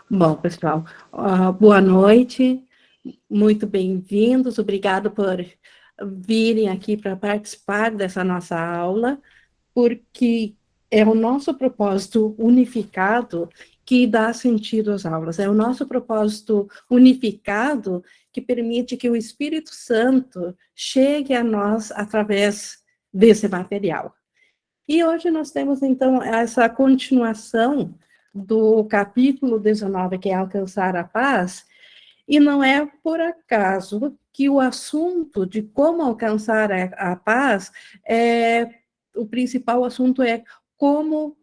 Bom, pessoal, boa noite, muito bem-vindos, obrigado por virem aqui para participar dessa nossa aula, porque é o nosso propósito unificado que dá sentido às aulas, é o nosso propósito unificado que permite que o Espírito Santo chegue a nós através desse material. E hoje nós temos, então, essa continuação do capítulo 19, que é alcançar a paz, e não é por acaso que o assunto de como alcançar a paz, o principal assunto é como,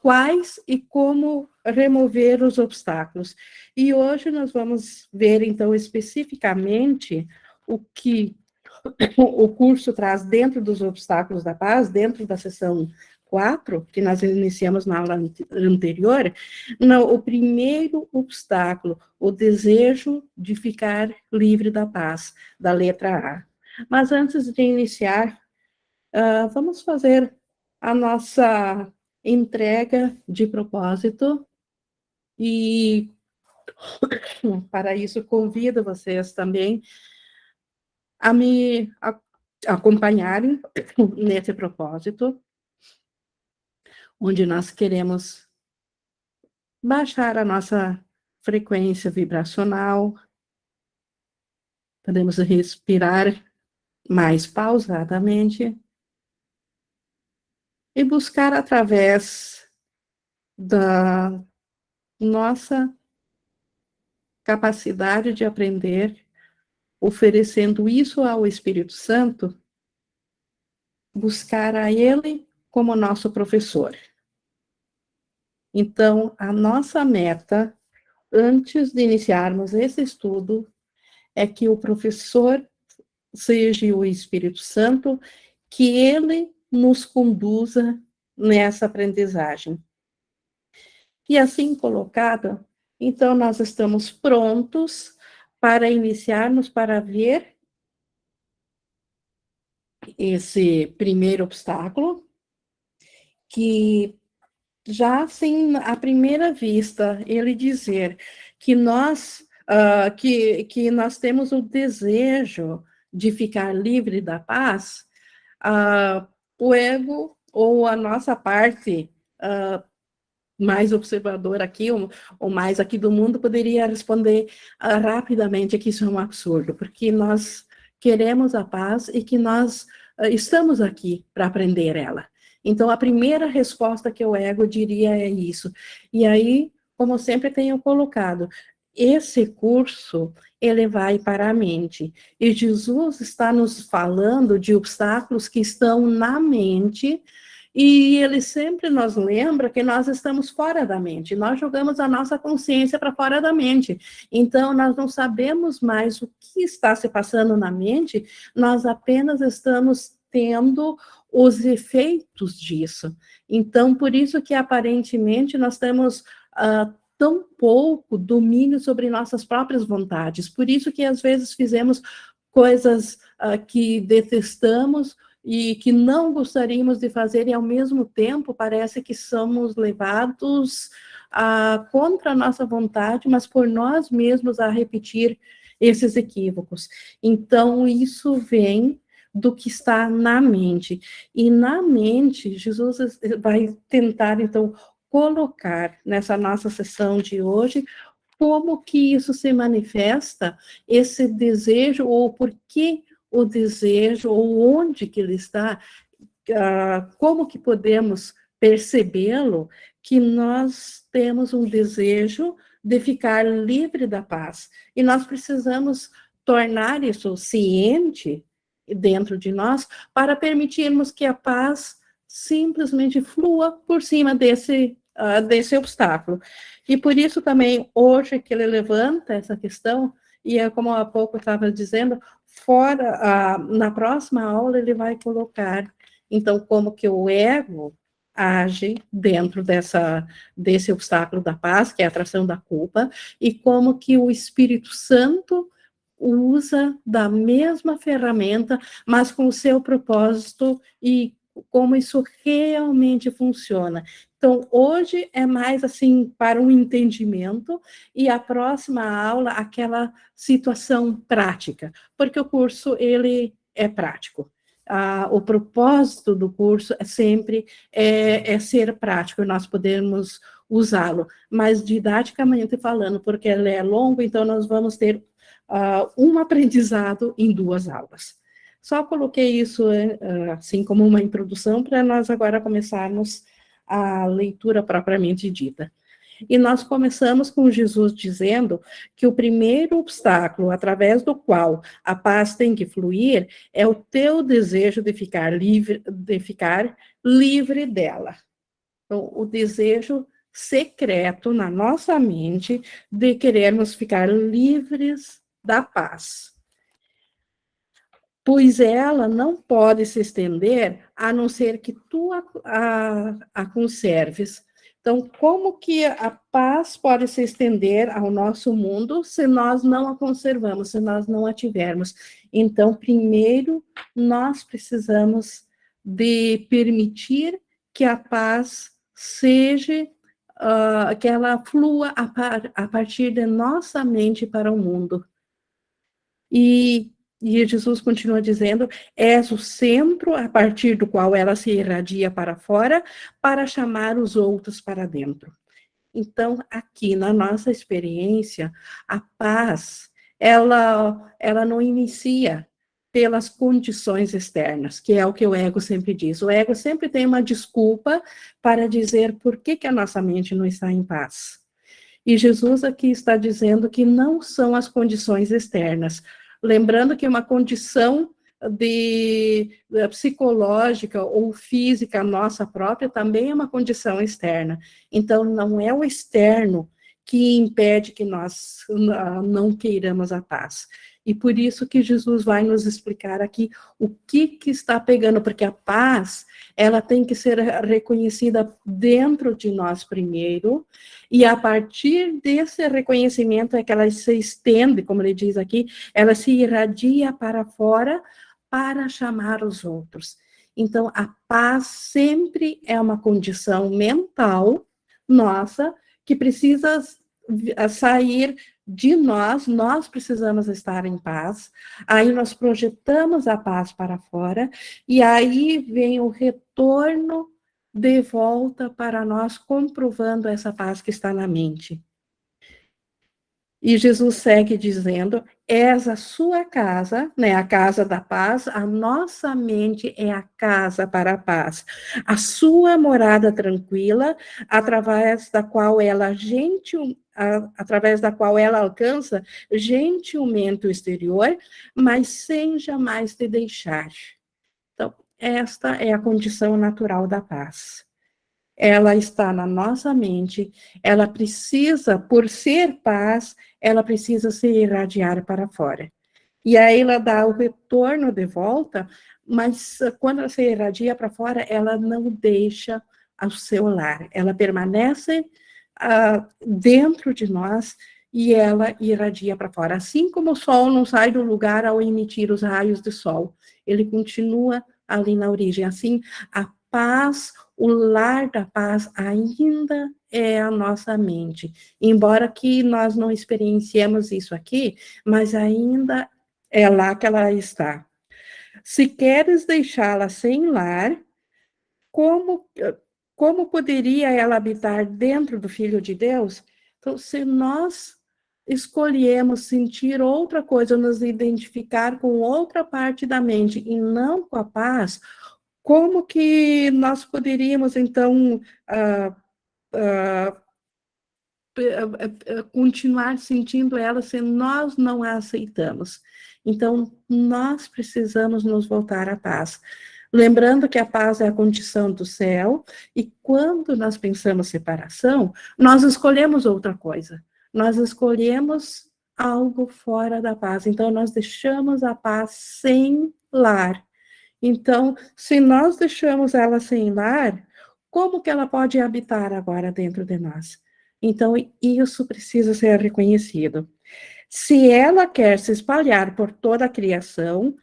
quais e como remover os obstáculos. E hoje nós vamos ver, então, especificamente o que o curso traz dentro dos obstáculos da paz, dentro da sessão 4, que nós iniciamos na aula anterior, o primeiro obstáculo, o desejo de ficar livre da paz, da letra A. Mas antes de iniciar, vamos fazer a nossa entrega de propósito e, para isso, convido vocês também a me acompanharem nesse propósito, onde nós queremos baixar a nossa frequência vibracional, podemos respirar mais pausadamente e buscar através da nossa capacidade de aprender, oferecendo isso ao Espírito Santo, buscar a Ele como nosso professor. Então, a nossa meta, antes de iniciarmos esse estudo, é que o professor seja o Espírito Santo, que ele nos conduza nessa aprendizagem. E assim colocado, então nós estamos prontos para iniciarmos, para ver esse primeiro obstáculo, que já assim, à primeira vista, ele dizer que que nós temos o desejo de ficar livre da paz, o ego ou a nossa parte mais observadora aqui, ou mais aqui do mundo, poderia responder rapidamente que isso é um absurdo, porque nós queremos a paz e que nós estamos aqui para aprender ela. Então, a primeira resposta que o ego diria é isso. E aí, como sempre tenho colocado, esse curso, ele vai para a mente. E Jesus está nos falando de obstáculos que estão na mente, e ele sempre nos lembra que nós estamos fora da mente, nós jogamos a nossa consciência para fora da mente. Então, nós não sabemos mais o que está se passando na mente, nós apenas estamos tendo os efeitos disso. Então, por isso que aparentemente nós temos tão pouco domínio sobre nossas próprias vontades. Por isso que às vezes fizemos coisas que detestamos e que não gostaríamos de fazer, e ao mesmo tempo parece que somos levados contra a nossa vontade, mas por nós mesmos a repetir esses equívocos. Então, isso vem do que está na mente. E na mente, Jesus vai tentar, então, colocar nessa nossa sessão de hoje como que isso se manifesta, esse desejo, ou por que o desejo, ou onde que ele está, como que podemos percebê-lo, que nós temos um desejo de ficar livre da paz. E nós precisamos tornar isso ciente dentro de nós, para permitirmos que a paz simplesmente flua por cima desse obstáculo. E por isso também, hoje que ele levanta essa questão, e é como há pouco eu estava dizendo, na próxima aula ele vai colocar, então, como que o ego age dentro desse obstáculo da paz, que é a atração da culpa, e como que o Espírito Santo usa da mesma ferramenta, mas com o seu propósito e como isso realmente funciona. Então, hoje é mais assim para um entendimento e a próxima aula aquela situação prática, porque o curso ele é prático. O propósito do curso é sempre ser prático, nós podemos usá-lo, mas didaticamente falando, porque ele é longo, então nós vamos ter um aprendizado em 2 aulas. Só coloquei isso assim como uma introdução para nós agora começarmos a leitura propriamente dita. E nós começamos com Jesus dizendo que o primeiro obstáculo através do qual a paz tem que fluir é o teu desejo de ficar livre dela. Então, o desejo secreto na nossa mente de querermos ficar livres da paz. Pois ela não pode se estender a não ser que tu a conserves. Então, como que a paz pode se estender ao nosso mundo se nós não a conservamos, se nós não a tivermos? Então, primeiro, nós precisamos de permitir que a paz seja, que ela flua a partir de nossa mente para o mundo. E Jesus continua dizendo: és o centro a partir do qual ela se irradia para fora, para chamar os outros para dentro. Então, aqui na nossa experiência, a paz, ela não inicia pelas condições externas, que é o que o ego sempre diz. O ego sempre tem uma desculpa para dizer por que a nossa mente não está em paz. E Jesus aqui está dizendo que não são as condições externas. Lembrando que uma condição psicológica ou física nossa própria também é uma condição externa. Então, não é o externo que impede que nós não queiramos a paz. E por isso que Jesus vai nos explicar aqui o que está pegando, porque a paz, ela tem que ser reconhecida dentro de nós primeiro, e a partir desse reconhecimento é que ela se estende, como ele diz aqui, ela se irradia para fora para chamar os outros. Então, a paz sempre é uma condição mental nossa que precisa sair de nós precisamos estar em paz, aí nós projetamos a paz para fora, e aí vem o retorno de volta para nós, comprovando essa paz que está na mente. E Jesus segue dizendo: és a sua casa, né, a casa da paz, a nossa mente é a casa para a paz, a sua morada tranquila, através da qual ela alcança gentilmente o exterior, mas sem jamais te deixar. Então, esta é a condição natural da paz. Ela está na nossa mente, ela precisa, por ser paz, ela precisa se irradiar para fora. E aí ela dá o retorno de volta, mas quando ela se irradia para fora, ela não deixa o seu lar, ela permanece dentro de nós e ela irradia para fora. Assim como o sol não sai do lugar ao emitir os raios do sol, ele continua ali na origem. Assim, a paz, o lar da paz ainda é a nossa mente. Embora que nós não experienciemos isso aqui, mas ainda é lá que ela está. Se queres deixá-la sem lar, como, como poderia ela habitar dentro do Filho de Deus? Então, se nós escolhemos sentir outra coisa, nos identificar com outra parte da mente e não com a paz, como que nós poderíamos, então, continuar sentindo ela se nós não a aceitamos? Então, nós precisamos nos voltar à paz. Lembrando que a paz é a condição do céu, e quando nós pensamos separação, nós escolhemos outra coisa. Nós escolhemos algo fora da paz. Então, nós deixamos a paz sem lar. Então, se nós deixamos ela sem lar, como que ela pode habitar agora dentro de nós? Então, isso precisa ser reconhecido. Se ela quer se espalhar por toda a criação,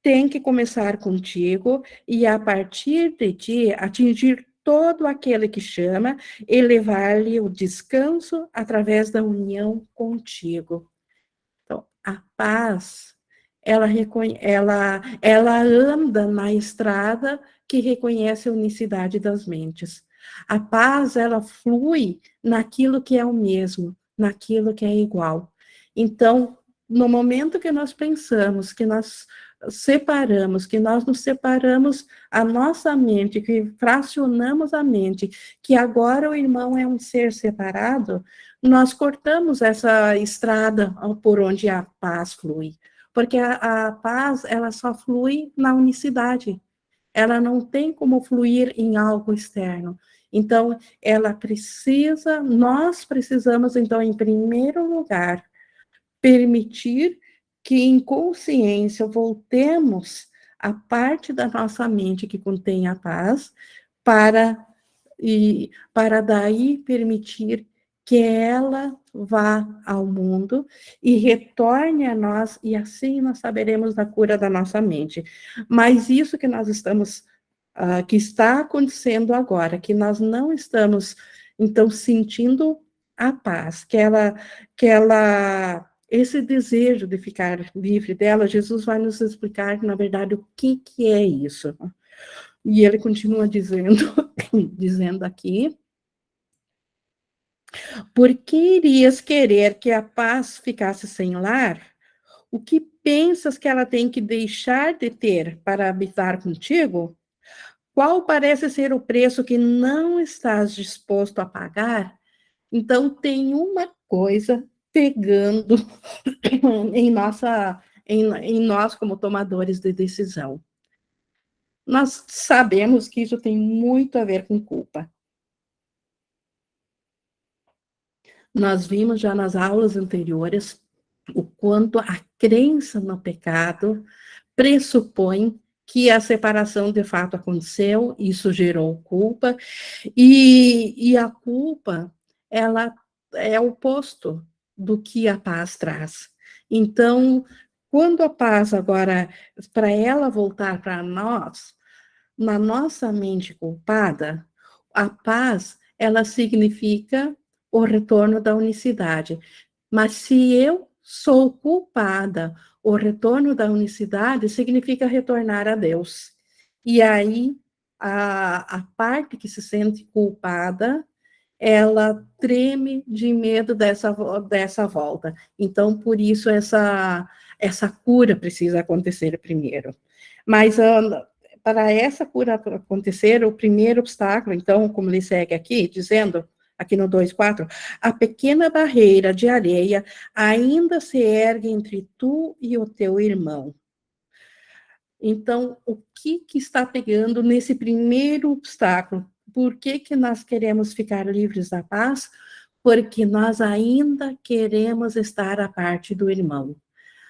tem que começar contigo e, a partir de ti, atingir todo aquele que chama e levar-lhe o descanso através da união contigo. Então, a paz, ela anda na estrada que reconhece a unicidade das mentes. A paz, ela flui naquilo que é o mesmo, naquilo que é igual. Então, no momento que nós pensamos, que nós separamos, que nós nos separamos a nossa mente, que fracionamos a mente, que agora o irmão é um ser separado, nós cortamos essa estrada por onde a paz flui, porque a paz, ela só flui na unicidade, ela não tem como fluir em algo externo. Então, nós precisamos, então, em primeiro lugar, permitir que em consciência voltemos à parte da nossa mente que contém a paz, para, para daí permitir que ela vá ao mundo e retorne a nós, e assim nós saberemos da cura da nossa mente. Mas isso que nós estamos, que está acontecendo agora, que nós não estamos, então, sentindo a paz, esse desejo de ficar livre dela, Jesus vai nos explicar, na verdade, o que é isso. E ele continua dizendo, dizendo aqui, por que irias querer que a paz ficasse sem lar? O que pensas que ela tem que deixar de ter para habitar contigo? Qual parece ser o preço que não estás disposto a pagar? Então, tem uma coisa pegando em nós como tomadores de decisão. Nós sabemos que isso tem muito a ver com culpa. Nós vimos já nas aulas anteriores o quanto a crença no pecado pressupõe que a separação de fato aconteceu, isso gerou culpa, e a culpa, ela é o oposto do que a paz traz. Então, quando a paz agora, para ela voltar para nós, na nossa mente culpada, a paz, ela significa o retorno da unicidade. Mas se eu sou culpada, o retorno da unicidade significa retornar a Deus. E aí, a parte que se sente culpada, ela treme de medo dessa volta. Então, por isso, essa cura precisa acontecer primeiro. Mas, para essa cura acontecer, o primeiro obstáculo, então, como ele segue aqui, dizendo, aqui no 2,4, a pequena barreira de areia ainda se ergue entre tu e o teu irmão. Então, o que está pegando nesse primeiro obstáculo? Por que nós queremos ficar livres da paz? Porque nós ainda queremos estar à parte do irmão.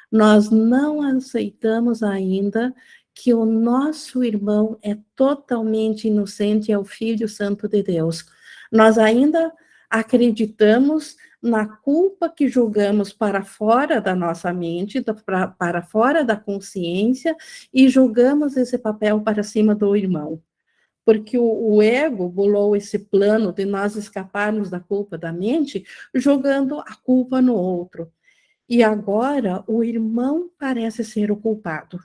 Nós não aceitamos ainda que o nosso irmão é totalmente inocente, é o Filho Santo de Deus. Nós ainda acreditamos na culpa que julgamos para fora da nossa mente, para fora da consciência, e julgamos esse papel para cima do irmão. Porque o ego bolou esse plano de nós escaparmos da culpa da mente, jogando a culpa no outro. E agora o irmão parece ser o culpado.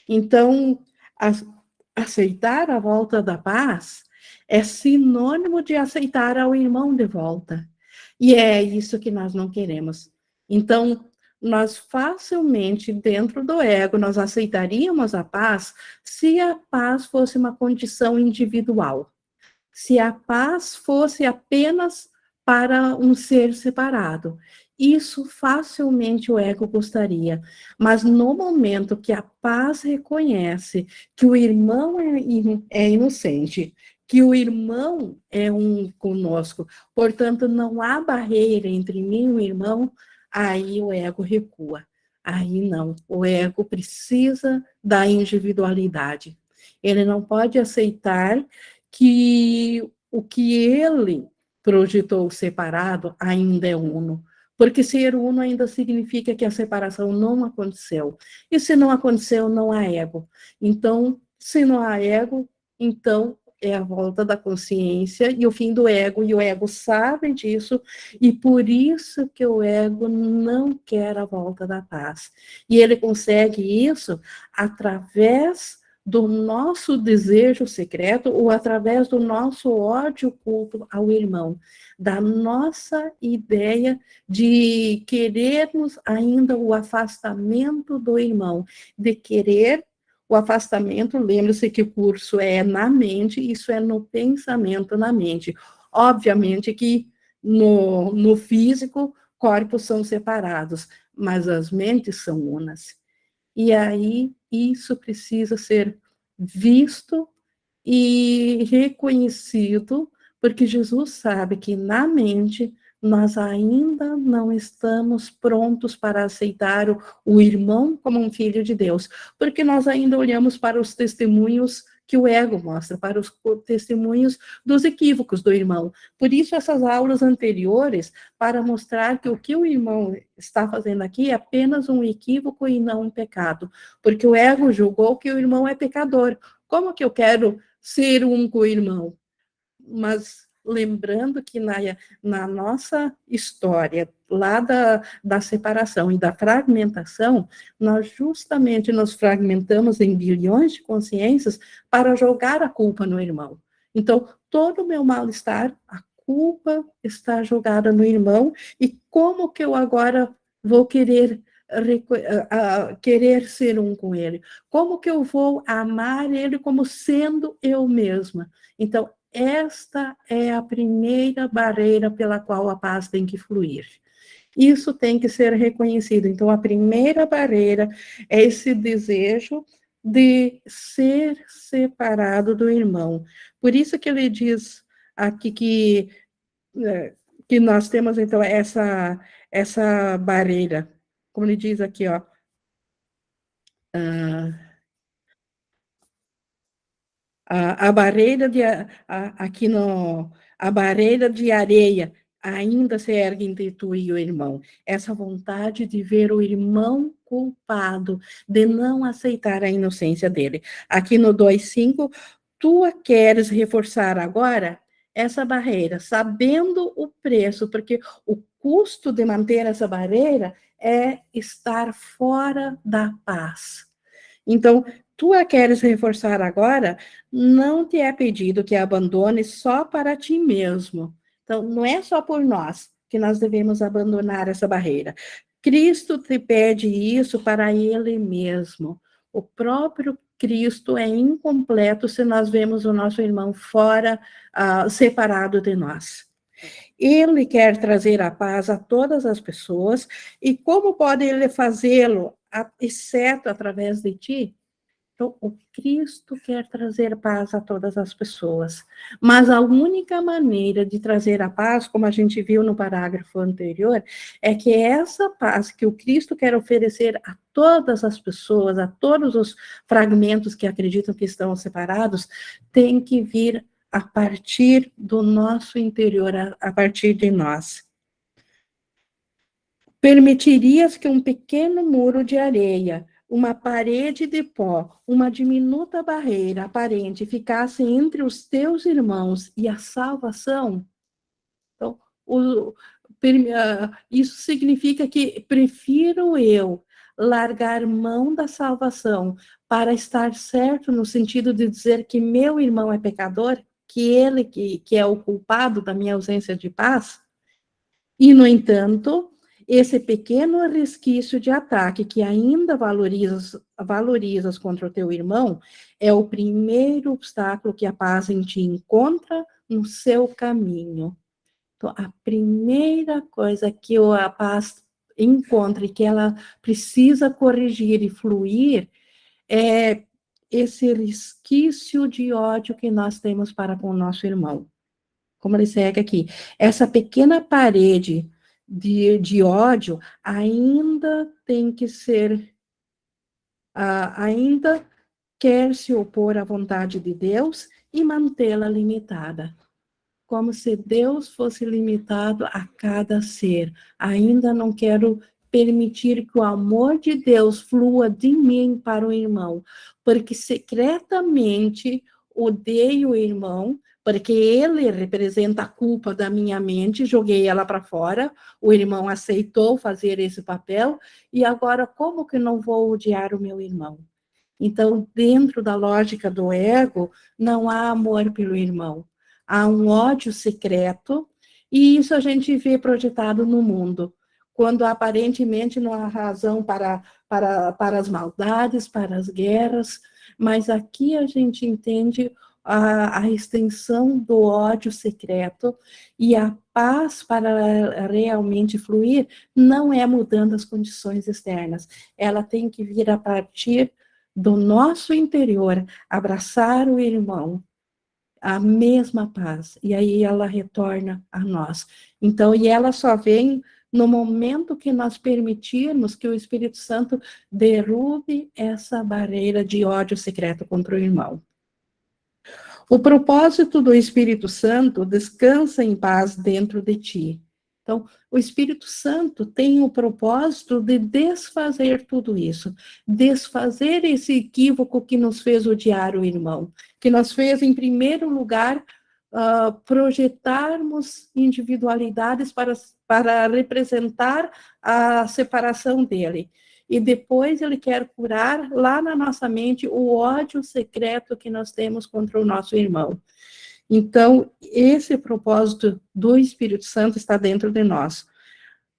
Então, aceitar a volta da paz é sinônimo de aceitar ao irmão de volta. E é isso que nós não queremos. Então, nós facilmente, dentro do ego, nós aceitaríamos a paz se a paz fosse uma condição individual. Se a paz fosse apenas para um ser separado. Isso facilmente o ego gostaria. Mas no momento que a paz reconhece que o irmão é inocente, que o irmão é um conosco, portanto, não há barreira entre mim e o irmão, aí o ego recua. Aí não, o ego precisa da individualidade. Ele não pode aceitar que o que ele projetou separado ainda é uno, Porque ser uno ainda significa que a separação não aconteceu. E se não aconteceu, não há ego. Então, se não há ego, então é a volta da consciência e o fim do ego, e o ego sabe disso, e por isso que o ego não quer a volta da paz. E ele consegue isso através do nosso desejo secreto ou através do nosso ódio oculto ao irmão, da nossa ideia de querermos ainda o afastamento do irmão, de querer o afastamento. Lembre-se que o curso é na mente, isso é no pensamento, na mente. Obviamente que no físico, corpos são separados, mas as mentes são unas. E aí isso precisa ser visto e reconhecido, porque Jesus sabe que na mente nós ainda não estamos prontos para aceitar o irmão como um filho de Deus, porque nós ainda olhamos para os testemunhos que o ego mostra, para os testemunhos dos equívocos do irmão. Por isso, essas aulas anteriores, para mostrar que o que o irmão está fazendo aqui é apenas um equívoco e não um pecado, porque o ego julgou que o irmão é pecador. Como que eu quero ser um com o irmão? Mas lembrando que na nossa história, lá da separação e da fragmentação, nós justamente nos fragmentamos em bilhões de consciências para jogar a culpa no irmão. Então, todo o meu mal-estar, a culpa está jogada no irmão, e como que eu agora vou querer ser um com ele? Como que eu vou amar ele como sendo eu mesma? Então, esta é a primeira barreira pela qual a paz tem que fluir. Isso tem que ser reconhecido. Então, a primeira barreira é esse desejo de ser separado do irmão. Por isso que ele diz aqui que nós temos, então, essa barreira. Como ele diz aqui, ó. A barreira aqui a barreira de areia ainda se ergue entre tu e o irmão. Essa vontade de ver o irmão culpado, de não aceitar a inocência dele. Aqui no 2,5, tu a queres reforçar agora essa barreira, sabendo o preço, porque o custo de manter essa barreira é estar fora da paz. Então, tu a queres reforçar agora, não te é pedido que abandone só para ti mesmo. Então, não é só por nós que nós devemos abandonar essa barreira. Cristo te pede isso para ele mesmo. O próprio Cristo é incompleto se nós vemos o nosso irmão fora, separado de nós. Ele quer trazer a paz a todas as pessoas, e como pode ele fazê-lo, exceto através de ti? Então, o Cristo quer trazer paz a todas as pessoas, mas a única maneira de trazer a paz, como a gente viu no parágrafo anterior, é que essa paz que o Cristo quer oferecer a todas as pessoas, a todos os fragmentos que acreditam que estão separados, tem que vir a partir do nosso interior, a partir de nós. Permitirias que um pequeno muro de areia, uma parede de pó, uma diminuta barreira aparente ficasse entre os teus irmãos e a salvação? Então, isso significa que prefiro eu largar mão da salvação para estar certo no sentido de dizer que meu irmão é pecador, que ele que é o culpado da minha ausência de paz? E, no entanto, esse pequeno resquício de ataque que ainda valorizas contra o teu irmão é o primeiro obstáculo que a paz em ti encontra no seu caminho. Então, a primeira coisa que a paz encontra e que ela precisa corrigir e fluir é esse resquício de ódio que nós temos para com o nosso irmão. Como ele segue aqui, essa pequena parede de ódio ainda tem que ser, ainda quer se opor à vontade de Deus e mantê-la limitada. como se Deus fosse limitado a cada ser. Ainda não quero permitir que o amor de Deus flua de mim para o irmão, porque secretamente odeio o irmão, porque ele representa a culpa da minha mente, joguei ela para fora, o irmão aceitou fazer esse papel, e agora como que não vou odiar o meu irmão? Então, dentro da lógica do ego, não há amor pelo irmão, há um ódio secreto, e isso a gente vê projetado no mundo, quando aparentemente não há razão para as maldades, para as guerras, mas aqui a gente entende a extensão do ódio secreto, e a paz para realmente fluir não é mudando as condições externas, ela tem que vir a partir do nosso interior, abraçar o irmão, a mesma paz, e aí ela retorna a nós. Então, e ela só vem no momento que nós permitirmos que o Espírito Santo derrube essa barreira de ódio secreto contra o irmão. O propósito do Espírito Santo descansa em paz dentro de ti. Então, o Espírito Santo tem o propósito de desfazer tudo isso, desfazer esse equívoco que nos fez odiar o irmão, que nos fez, em primeiro lugar, projetarmos individualidades para representar a separação dele. E depois ele quer curar lá na nossa mente o ódio secreto que nós temos contra o nosso irmão. Então, esse propósito do Espírito Santo está dentro de nós.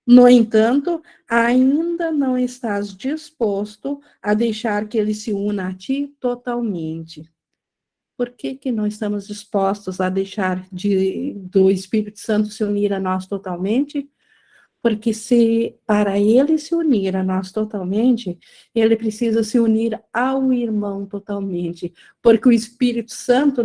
No entanto, ainda não estás disposto a deixar que ele se una a ti totalmente. Por que não estamos dispostos a deixar do Espírito Santo se unir a nós totalmente? Porque se para ele se unir a nós totalmente, ele precisa se unir ao irmão totalmente, porque o Espírito Santo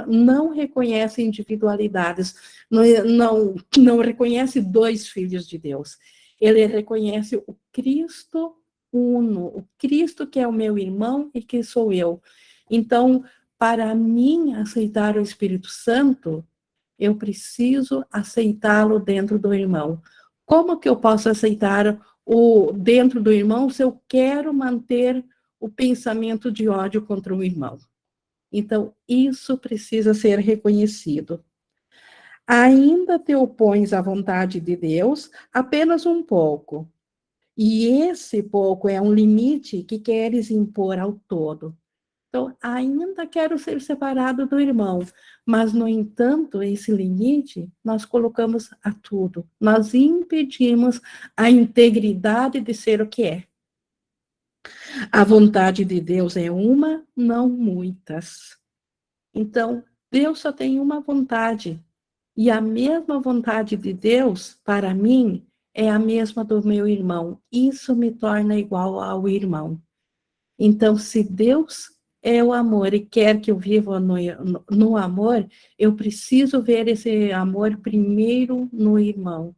não reconhece individualidades, não reconhece dois filhos de Deus. Ele reconhece o Cristo uno, o Cristo que é o meu irmão e que sou eu. Então, para mim aceitar o Espírito Santo, eu preciso aceitá-lo dentro do irmão. Como que eu posso aceitar o dentro do irmão se eu quero manter o pensamento de ódio contra o irmão? Então, isso precisa ser reconhecido. Ainda te opões à vontade de Deus apenas um pouco. E esse pouco é um limite que queres impor ao todo. Então, ainda quero ser separado do irmão, mas, no entanto, esse limite nós colocamos a tudo. Nós impedimos a integridade de ser o que é. A vontade de Deus é uma, não muitas. Então, Deus só tem uma vontade. E a mesma vontade de Deus, para mim, é a mesma do meu irmão. Isso me torna igual ao irmão. Então, se Deus é o amor e quer que eu viva no amor, eu preciso ver esse amor primeiro no irmão,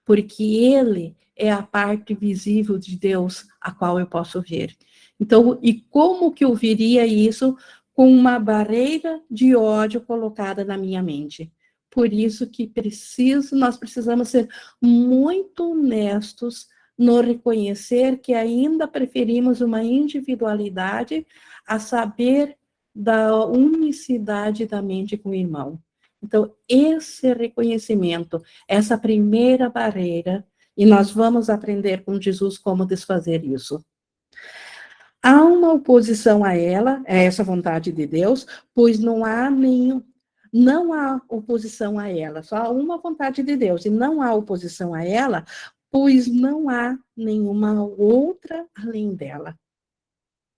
porque ele é a parte visível de Deus a qual eu posso ver. Então, e como que eu veria isso com uma barreira de ódio colocada na minha mente? Por isso que nós precisamos ser muito honestos no reconhecer que ainda preferimos uma individualidade a saber da unicidade da mente com o irmão. Então, esse reconhecimento, essa primeira barreira, e nós vamos aprender com Jesus como desfazer isso. Há uma oposição a ela, a essa vontade de Deus, pois não há oposição a ela, só há uma vontade de Deus, e não há oposição a ela, pois não há nenhuma outra além dela.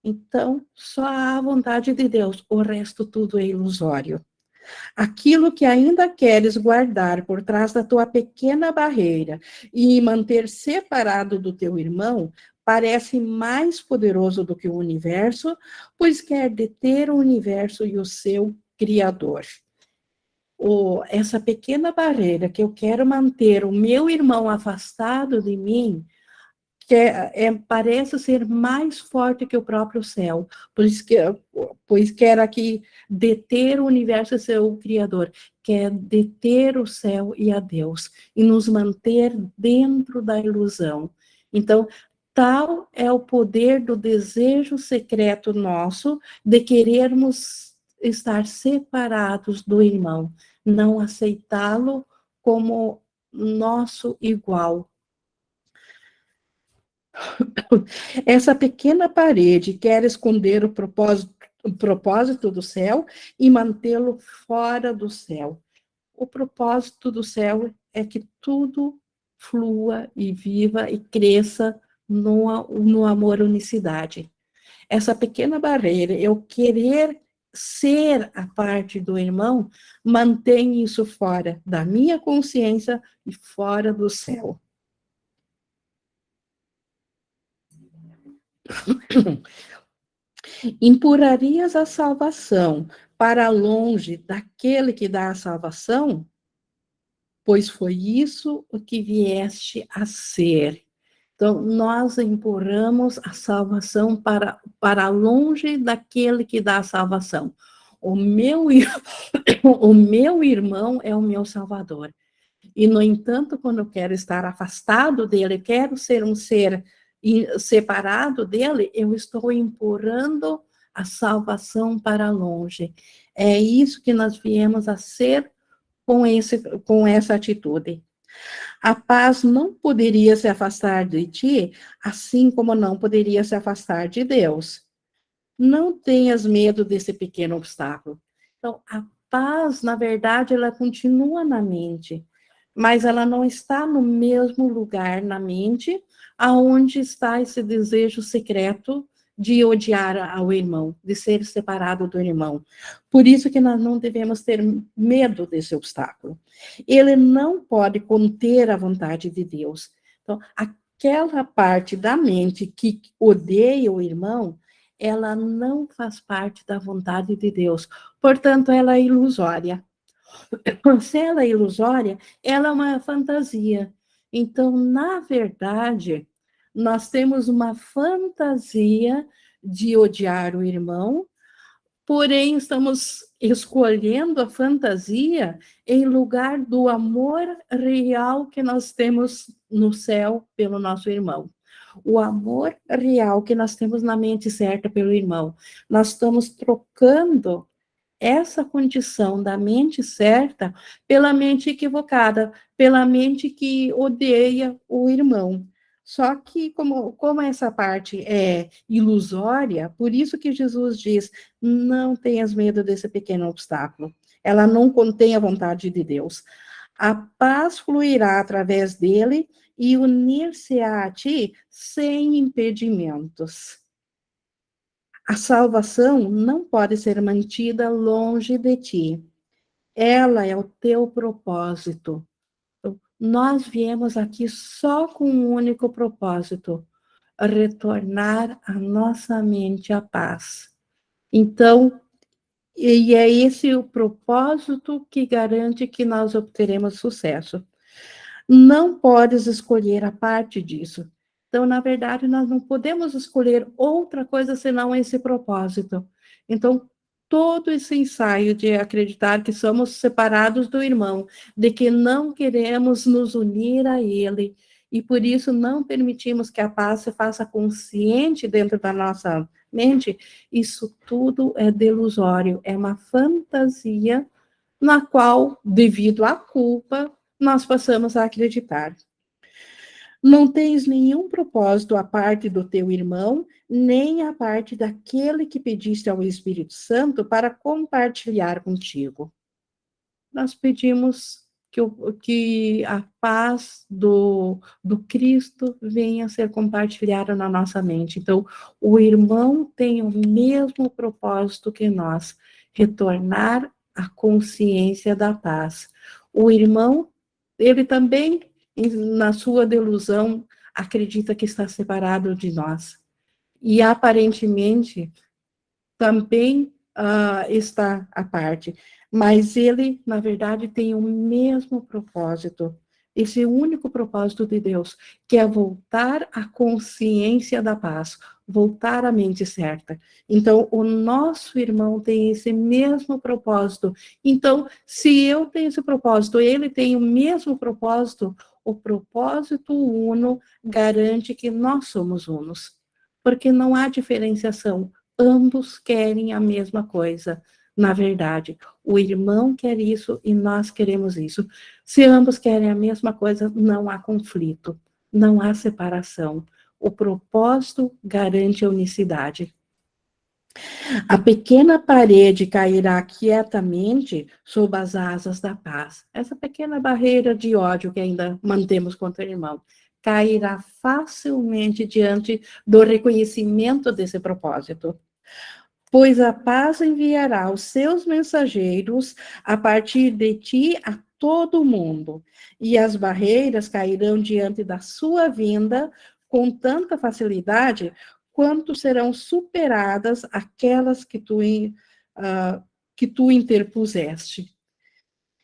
Então, só há a vontade de Deus, o resto tudo é ilusório. Aquilo que ainda queres guardar por trás da tua pequena barreira e manter separado do teu irmão, parece mais poderoso do que o universo, pois quer deter o universo e o seu Criador. Essa pequena barreira que eu quero manter o meu irmão afastado de mim, parece ser mais forte que o próprio céu, pois quer aqui deter o universo e seu Criador, quer deter o céu e a Deus, e nos manter dentro da ilusão. Então, tal é o poder do desejo secreto nosso de querermos estar separados do irmão, não aceitá-lo como nosso igual. Essa pequena parede quer esconder o propósito do céu e mantê-lo fora do céu. O propósito do céu é que tudo flua e viva e cresça no amor unicidade. Essa pequena barreira, eu querer ser a parte do irmão, mantém isso fora da minha consciência e fora do céu. Empurrarias a salvação para longe daquele que dá a salvação? Pois foi isso o que vieste a ser. Então, nós empurramos a salvação para longe daquele que dá a salvação. O meu, o meu irmão é o meu salvador. E, no entanto, quando eu quero estar afastado dele, quero ser um ser separado dele, eu estou empurrando a salvação para longe. É isso que nós viemos a ser com essa atitude. A paz não poderia se afastar de ti, assim como não poderia se afastar de Deus. Não tenhas medo desse pequeno obstáculo. Então, a paz, na verdade, ela continua na mente, mas ela não está no mesmo lugar na mente aonde está esse desejo secreto de odiar ao irmão, de ser separado do irmão. Por isso que nós não devemos ter medo desse obstáculo. Ele não pode conter a vontade de Deus. Então, aquela parte da mente que odeia o irmão, ela não faz parte da vontade de Deus. Portanto, ela é ilusória. Se ela é ilusória, ela é uma fantasia. Então, na verdade, nós temos uma fantasia de odiar o irmão, porém estamos escolhendo a fantasia em lugar do amor real que nós temos no céu pelo nosso irmão. O amor real que nós temos na mente certa pelo irmão. Nós estamos trocando essa condição da mente certa pela mente equivocada, pela mente que odeia o irmão. Só que, como essa parte é ilusória, por isso que Jesus diz: não tenhas medo desse pequeno obstáculo. Ela não contém a vontade de Deus. A paz fluirá através dele e unir-se a ti sem impedimentos. A salvação não pode ser mantida longe de ti. Ela é o teu propósito. Nós viemos aqui só com um único propósito: retornar a nossa mente à paz. Então, e é esse o propósito que garante que nós obteremos sucesso. Não podes escolher a parte disso. Então, na verdade, nós não podemos escolher outra coisa senão esse propósito. Então, todo esse ensaio de acreditar que somos separados do irmão, de que não queremos nos unir a ele, e por isso não permitimos que a paz se faça consciente dentro da nossa mente, isso tudo é delusório, é uma fantasia na qual, devido à culpa, nós passamos a acreditar. Não tens nenhum propósito à parte do teu irmão, nem à parte daquele que pediste ao Espírito Santo para compartilhar contigo. Nós pedimos que a paz do Cristo venha a ser compartilhada na nossa mente. Então, o irmão tem o mesmo propósito que nós, retornar à consciência da paz. O irmão, ele também, na sua delusão, acredita que está separado de nós. E, aparentemente, também está à parte. Mas ele, na verdade, tem o mesmo propósito esse único propósito de Deus, que é voltar à consciência da paz, voltar à mente certa. Então, o nosso irmão tem esse mesmo propósito. Então, se eu tenho esse propósito, ele tem o mesmo propósito, o propósito uno garante que nós somos unos, porque não há diferenciação. Ambos querem a mesma coisa. Na verdade, o irmão quer isso e nós queremos isso. Se ambos querem a mesma coisa, não há conflito, não há separação. O propósito garante a unicidade. A pequena parede cairá quietamente sob as asas da paz. Essa pequena barreira de ódio que ainda mantemos contra o irmão cairá facilmente diante do reconhecimento desse propósito. Pois a paz enviará os seus mensageiros a partir de ti a todo o mundo, e as barreiras cairão diante da sua vinda com tanta facilidade quanto serão superadas aquelas que tu interpuseste.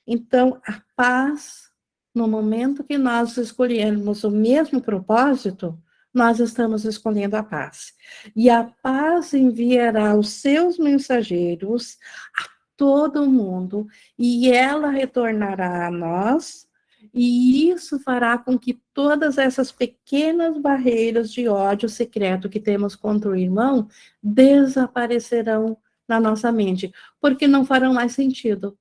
Então, a paz, no momento que nós escolhemos o mesmo propósito, nós estamos escolhendo a paz. E a paz enviará os seus mensageiros a todo mundo, e ela retornará a nós, e isso fará com que todas essas pequenas barreiras de ódio secreto que temos contra o irmão desaparecerão na nossa mente, porque não farão mais sentido.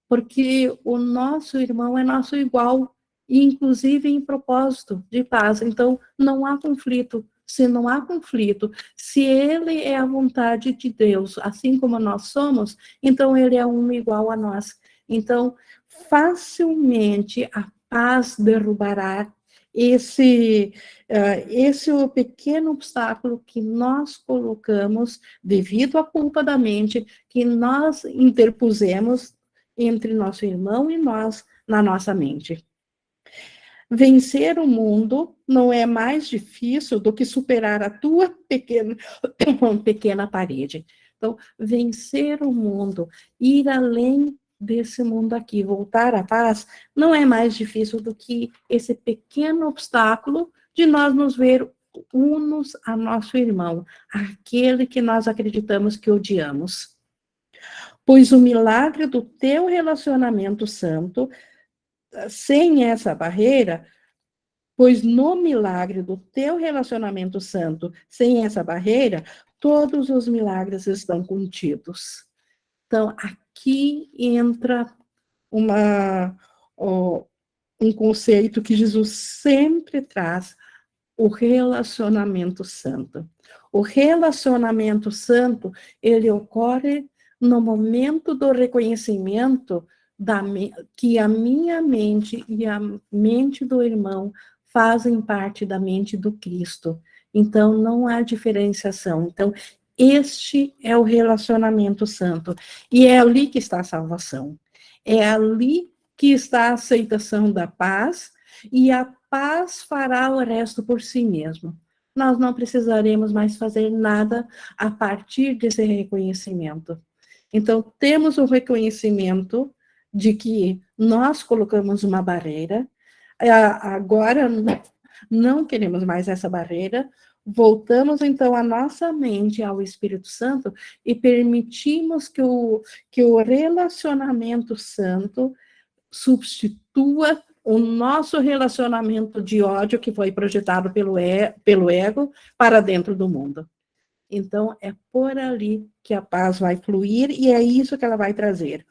Porque o nosso irmão é nosso igual, inclusive em propósito de paz. Então, não há conflito. Se não há conflito, se ele é a vontade de Deus, assim como nós somos, então ele é um igual a nós. Então, facilmente a paz derrubará esse é o pequeno obstáculo que nós colocamos devido à culpa da mente que nós interpusemos entre nosso irmão e nós na nossa mente. Vencer o mundo não é mais difícil do que superar a tua pequena parede. Então, vencer o mundo, ir além desse mundo aqui, voltar à paz, não é mais difícil do que esse pequeno obstáculo de nós nos ver unos a nosso irmão, aquele que nós acreditamos que odiamos. Pois o milagre do teu relacionamento santo, sem essa barreira, pois no milagre do teu relacionamento santo, sem essa barreira, todos os milagres estão contidos. Então, aqui entra um conceito que Jesus sempre traz, o relacionamento santo. O relacionamento santo, ele ocorre no momento do reconhecimento que a minha mente e a mente do irmão fazem parte da mente do Cristo. Então, não há diferenciação. Então, este é o relacionamento santo. E é ali que está a salvação. É ali que está a aceitação da paz, e a paz fará o resto por si mesmo. Nós não precisaremos mais fazer nada a partir desse reconhecimento. Então, temos o reconhecimento de que nós colocamos uma barreira, agora não queremos mais essa barreira, voltamos então a nossa mente ao Espírito Santo e permitimos que o relacionamento santo substitua o nosso relacionamento de ódio que foi projetado pelo ego para dentro do mundo. Então, é por ali que a paz vai fluir e é isso que ela vai trazer.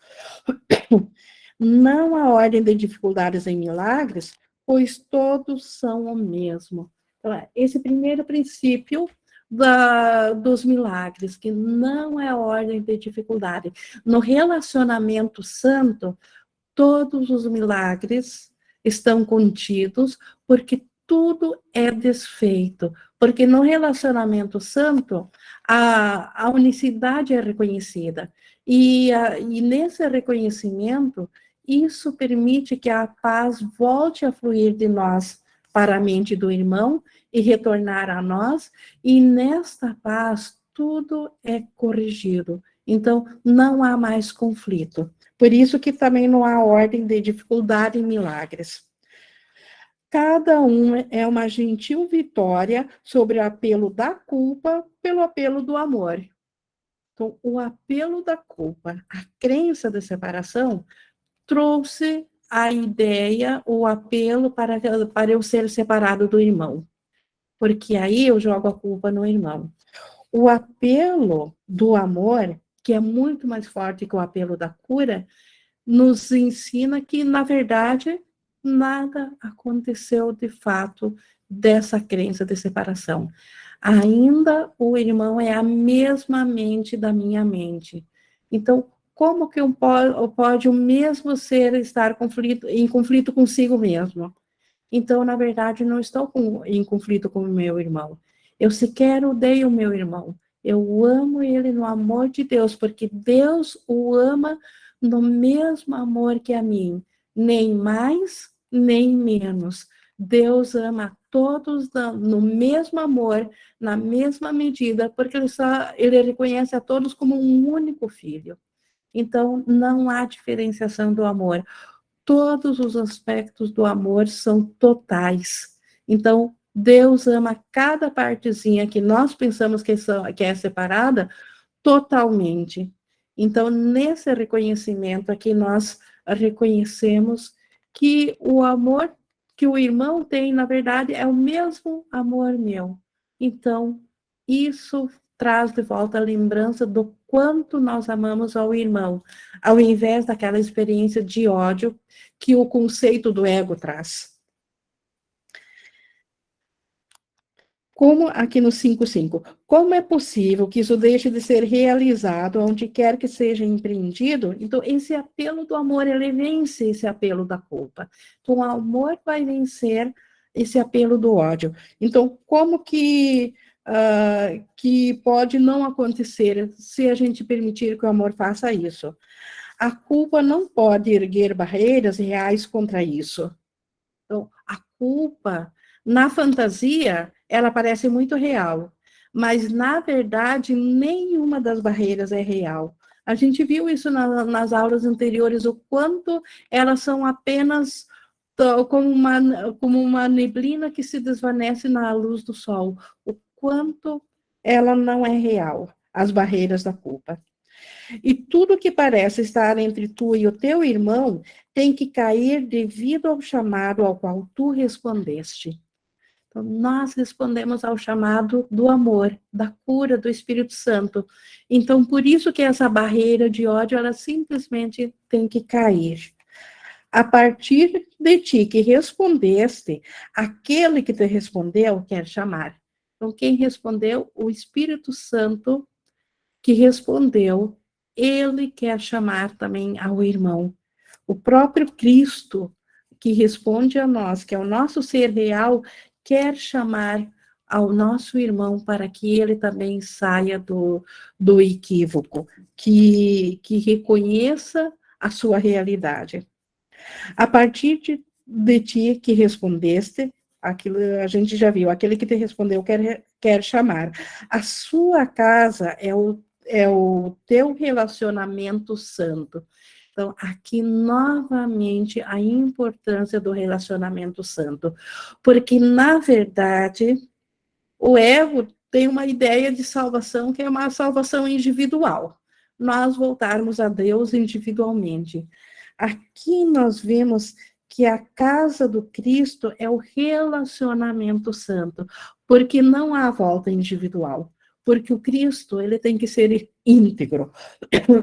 Não há ordem de dificuldades em milagres, pois todos são o mesmo. Então, esse primeiro princípio dos milagres, que não é ordem de dificuldade. No relacionamento santo, todos os milagres estão contidos, porque tudo é desfeito. Porque no relacionamento santo, a unicidade é reconhecida. E nesse reconhecimento, isso permite que a paz volte a fluir de nós para a mente do irmão e retornar a nós, e nesta paz tudo é corrigido. Então, não há mais conflito. Por isso que também não há ordem de dificuldade em milagres. Cada um é uma gentil vitória sobre o apelo da culpa pelo apelo do amor. Então, o apelo da culpa, a crença da separação, trouxe a ideia, o apelo para eu ser separado do irmão. Porque aí eu jogo a culpa no irmão. O apelo do amor, que é muito mais forte que o apelo da cura, nos ensina que, na verdade, nada aconteceu de fato dessa crença de separação. Ainda o irmão é a mesma mente da minha mente. Então, como que pode o mesmo ser estar em conflito consigo mesmo? Então, na verdade, não estou em conflito com o meu irmão. Eu sequer odeio o meu irmão. Eu amo ele no amor de Deus, porque Deus o ama no mesmo amor que a mim, nem mais, nem menos. Deus ama a todos no mesmo amor, na mesma medida, porque ele reconhece a todos como um único filho. Então, não há diferenciação do amor. Todos os aspectos do amor são totais. Então, Deus ama cada partezinha que nós pensamos que é separada totalmente. Então, nesse reconhecimento aqui, nós reconhecemos que o amor que o irmão tem, na verdade, é o mesmo amor meu. Então, isso traz de volta a lembrança do quanto nós amamos ao irmão, ao invés daquela experiência de ódio que o conceito do ego traz. Como aqui no 5.5, como é possível que isso deixe de ser realizado onde quer que seja empreendido? Então, esse apelo do amor, ele vence esse apelo da culpa. Então, o amor vai vencer esse apelo do ódio. Então, como que pode não acontecer se a gente permitir que o amor faça isso? A culpa não pode erguer barreiras reais contra isso. Então, a culpa, na fantasia, ela parece muito real, mas, na verdade, nenhuma das barreiras é real. A gente viu isso nas aulas anteriores, o quanto elas são apenas como uma neblina que se desvanece na luz do sol, o quanto ela não é real, as barreiras da culpa. E tudo que parece estar entre tu e o teu irmão tem que cair devido ao chamado ao qual tu respondeste. Então, nós respondemos ao chamado do amor, da cura do Espírito Santo. Então, por isso que essa barreira de ódio, ela simplesmente tem que cair. A partir de ti que respondeste, aquele que te respondeu quer chamar. Então, quem respondeu? O Espírito Santo que respondeu, ele quer chamar também ao irmão. O próprio Cristo, que responde a nós, que é o nosso ser real, quer chamar ao nosso irmão para que ele também saia do equívoco, que reconheça a sua realidade. A partir de ti que respondeste, aquilo a gente já viu, aquele que te respondeu quer chamar. A sua casa é o teu relacionamento santo. Então, aqui novamente a importância do relacionamento santo, porque na verdade o ego tem uma ideia de salvação que é uma salvação individual. Nós voltarmos a Deus individualmente. Aqui nós vemos que a casa do Cristo é o relacionamento santo, porque não há volta individual, porque o Cristo, ele tem que ser íntegro,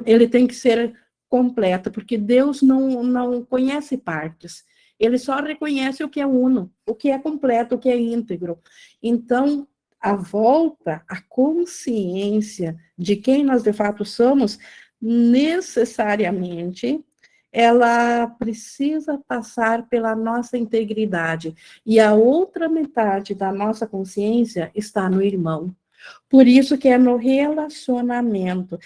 ele tem que ser completo, porque Deus não conhece partes, ele só reconhece o que é uno, o que é completo, o que é íntegro. Então, a volta, a consciência de quem nós de fato somos, necessariamente ela precisa passar pela nossa integridade. E a outra metade da nossa consciência está no irmão. Por isso que é no relacionamento.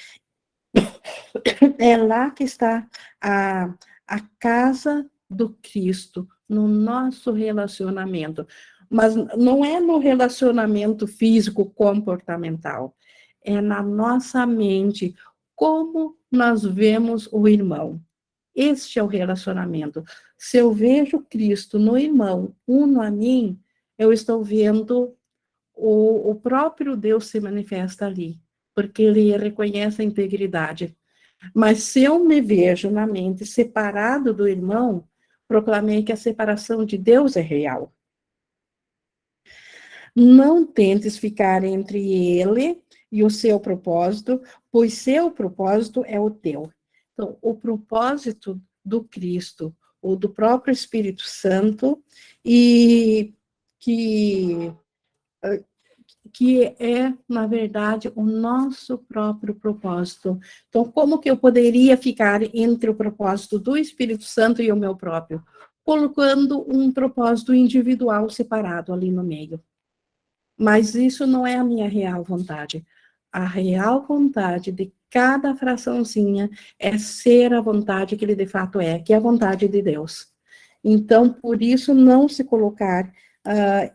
É lá que está a casa do Cristo, no nosso relacionamento. Mas não é no relacionamento físico comportamental, é na nossa mente, como nós vemos o irmão. Este é o relacionamento. Se eu vejo Cristo no irmão, uno a mim, eu estou vendo o próprio Deus se manifesta ali, porque ele reconhece a integridade. Mas se eu me vejo na mente separado do irmão, proclamei que a separação de Deus é real. Não tentes ficar entre ele e o seu propósito, pois seu propósito é o teu. Então, o propósito do Cristo, ou do próprio Espírito Santo, e que que é, na verdade, o nosso próprio propósito. Então, como que eu poderia ficar entre o propósito do Espírito Santo e o meu próprio? Colocando um propósito individual separado ali no meio. Mas isso não é a minha real vontade. A real vontade de cada fraçãozinha é ser a vontade que ele de fato é, que é a vontade de Deus. Então, por isso, não se colocar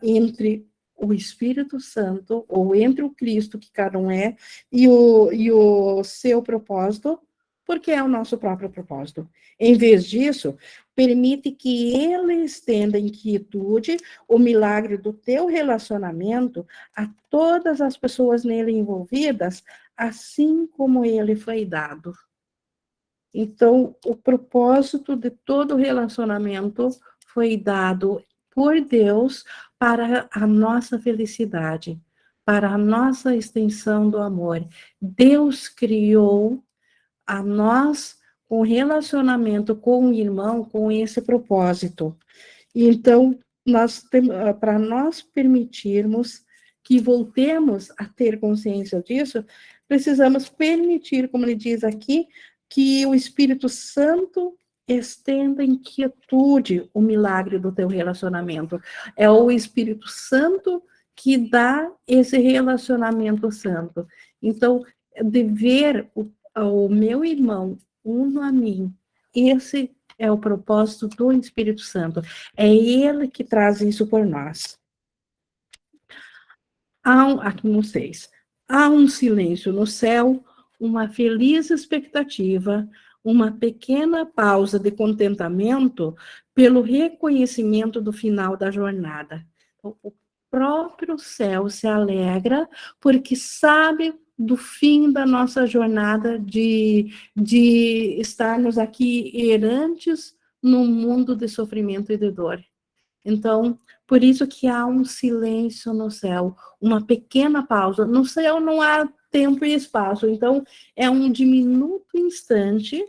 entre o Espírito Santo, ou entre o Cristo, que cada um é, e o seu propósito, porque é o nosso próprio propósito. Em vez disso, permite que ele estenda em quietude o milagre do teu relacionamento a todas as pessoas nele envolvidas, assim como ele foi dado. Então, o propósito de todo relacionamento foi dado por Deus para a nossa felicidade, para a nossa extensão do amor. Deus criou a nós com relacionamento com o irmão com esse propósito. Então, para nós permitirmos que voltemos a ter consciência disso, precisamos permitir, como ele diz aqui, que o Espírito Santo estenda em quietude o milagre do teu relacionamento. É o Espírito Santo que dá esse relacionamento santo. Então, de ver o meu irmão uno a mim, esse é o propósito do Espírito Santo. É ele que traz isso por nós. Aqui no 6. Há um silêncio no céu, uma feliz expectativa, uma pequena pausa de contentamento pelo reconhecimento do final da jornada. O próprio céu se alegra porque sabe do fim da nossa jornada de estarmos aqui errantes num mundo de sofrimento e de dor. Então, por isso que há um silêncio no céu, uma pequena pausa. No céu não há tempo e espaço, então é um diminuto instante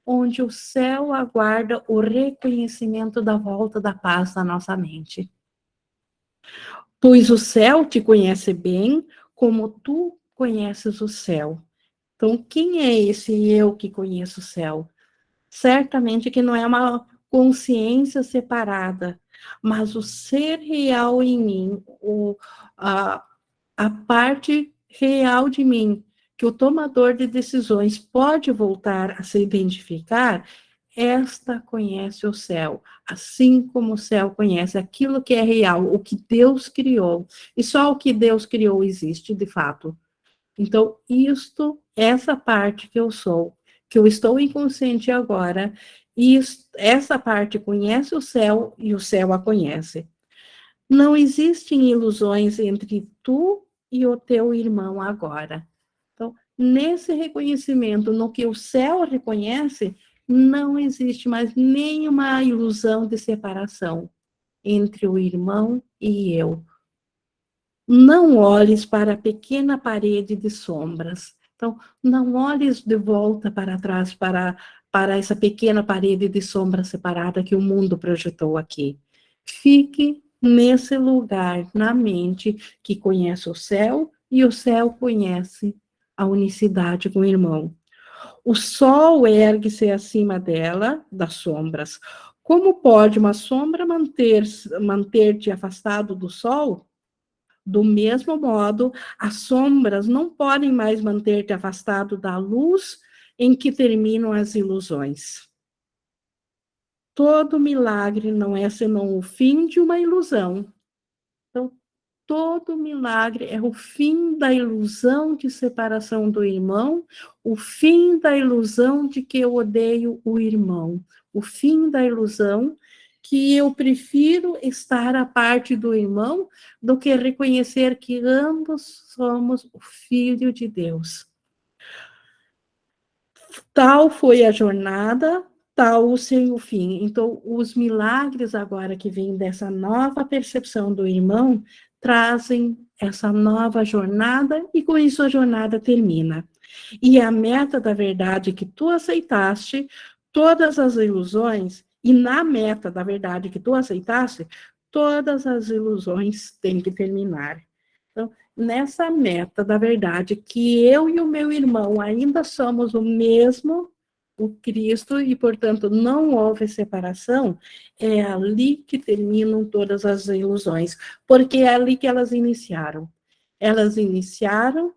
onde o céu aguarda o reconhecimento da volta da paz na nossa mente. Pois o céu te conhece bem, como tu conheces o céu. Então, quem é esse eu que conheço o céu? Certamente que não é uma consciência separada, mas o ser real em mim, a parte real de mim, que o tomador de decisões pode voltar a se identificar, esta conhece o céu, assim como o céu conhece aquilo que é real, o que Deus criou. E só o que Deus criou existe, de fato. Então, essa parte que eu sou, que eu estou inconsciente agora, essa parte conhece o céu e o céu a conhece. Não existem ilusões entre tu e o teu irmão agora. Então, nesse reconhecimento, no que o céu reconhece, não existe mais nenhuma ilusão de separação entre o irmão e eu. Não olhes para a pequena parede de sombras. Então, não olhes de volta para trás, para essa pequena parede de sombra separada que o mundo projetou aqui. Fique nesse lugar, na mente, que conhece o céu e o céu conhece a unicidade com o irmão. O sol ergue-se acima dela, das sombras. Como pode uma sombra manter-te afastado do sol? Do mesmo modo, as sombras não podem mais manter-te afastado da luz em que terminam as ilusões. Todo milagre não é senão o fim de uma ilusão. Então, todo milagre é o fim da ilusão de separação do irmão, o fim da ilusão de que eu odeio o irmão, o fim da ilusão que eu prefiro estar à parte do irmão do que reconhecer que ambos somos o Filho de Deus. Tal foi a jornada, tal o seu fim. Então, os milagres agora que vêm dessa nova percepção do irmão trazem essa nova jornada e com isso a jornada termina. E a meta da verdade que tu aceitaste, todas as ilusões, e na meta da verdade que tu aceitaste, todas as ilusões têm que terminar. Então, nessa meta da verdade, que eu e o meu irmão ainda somos o mesmo, o Cristo, e, portanto, não houve separação, é ali que terminam todas as ilusões, porque é ali que elas iniciaram. Elas iniciaram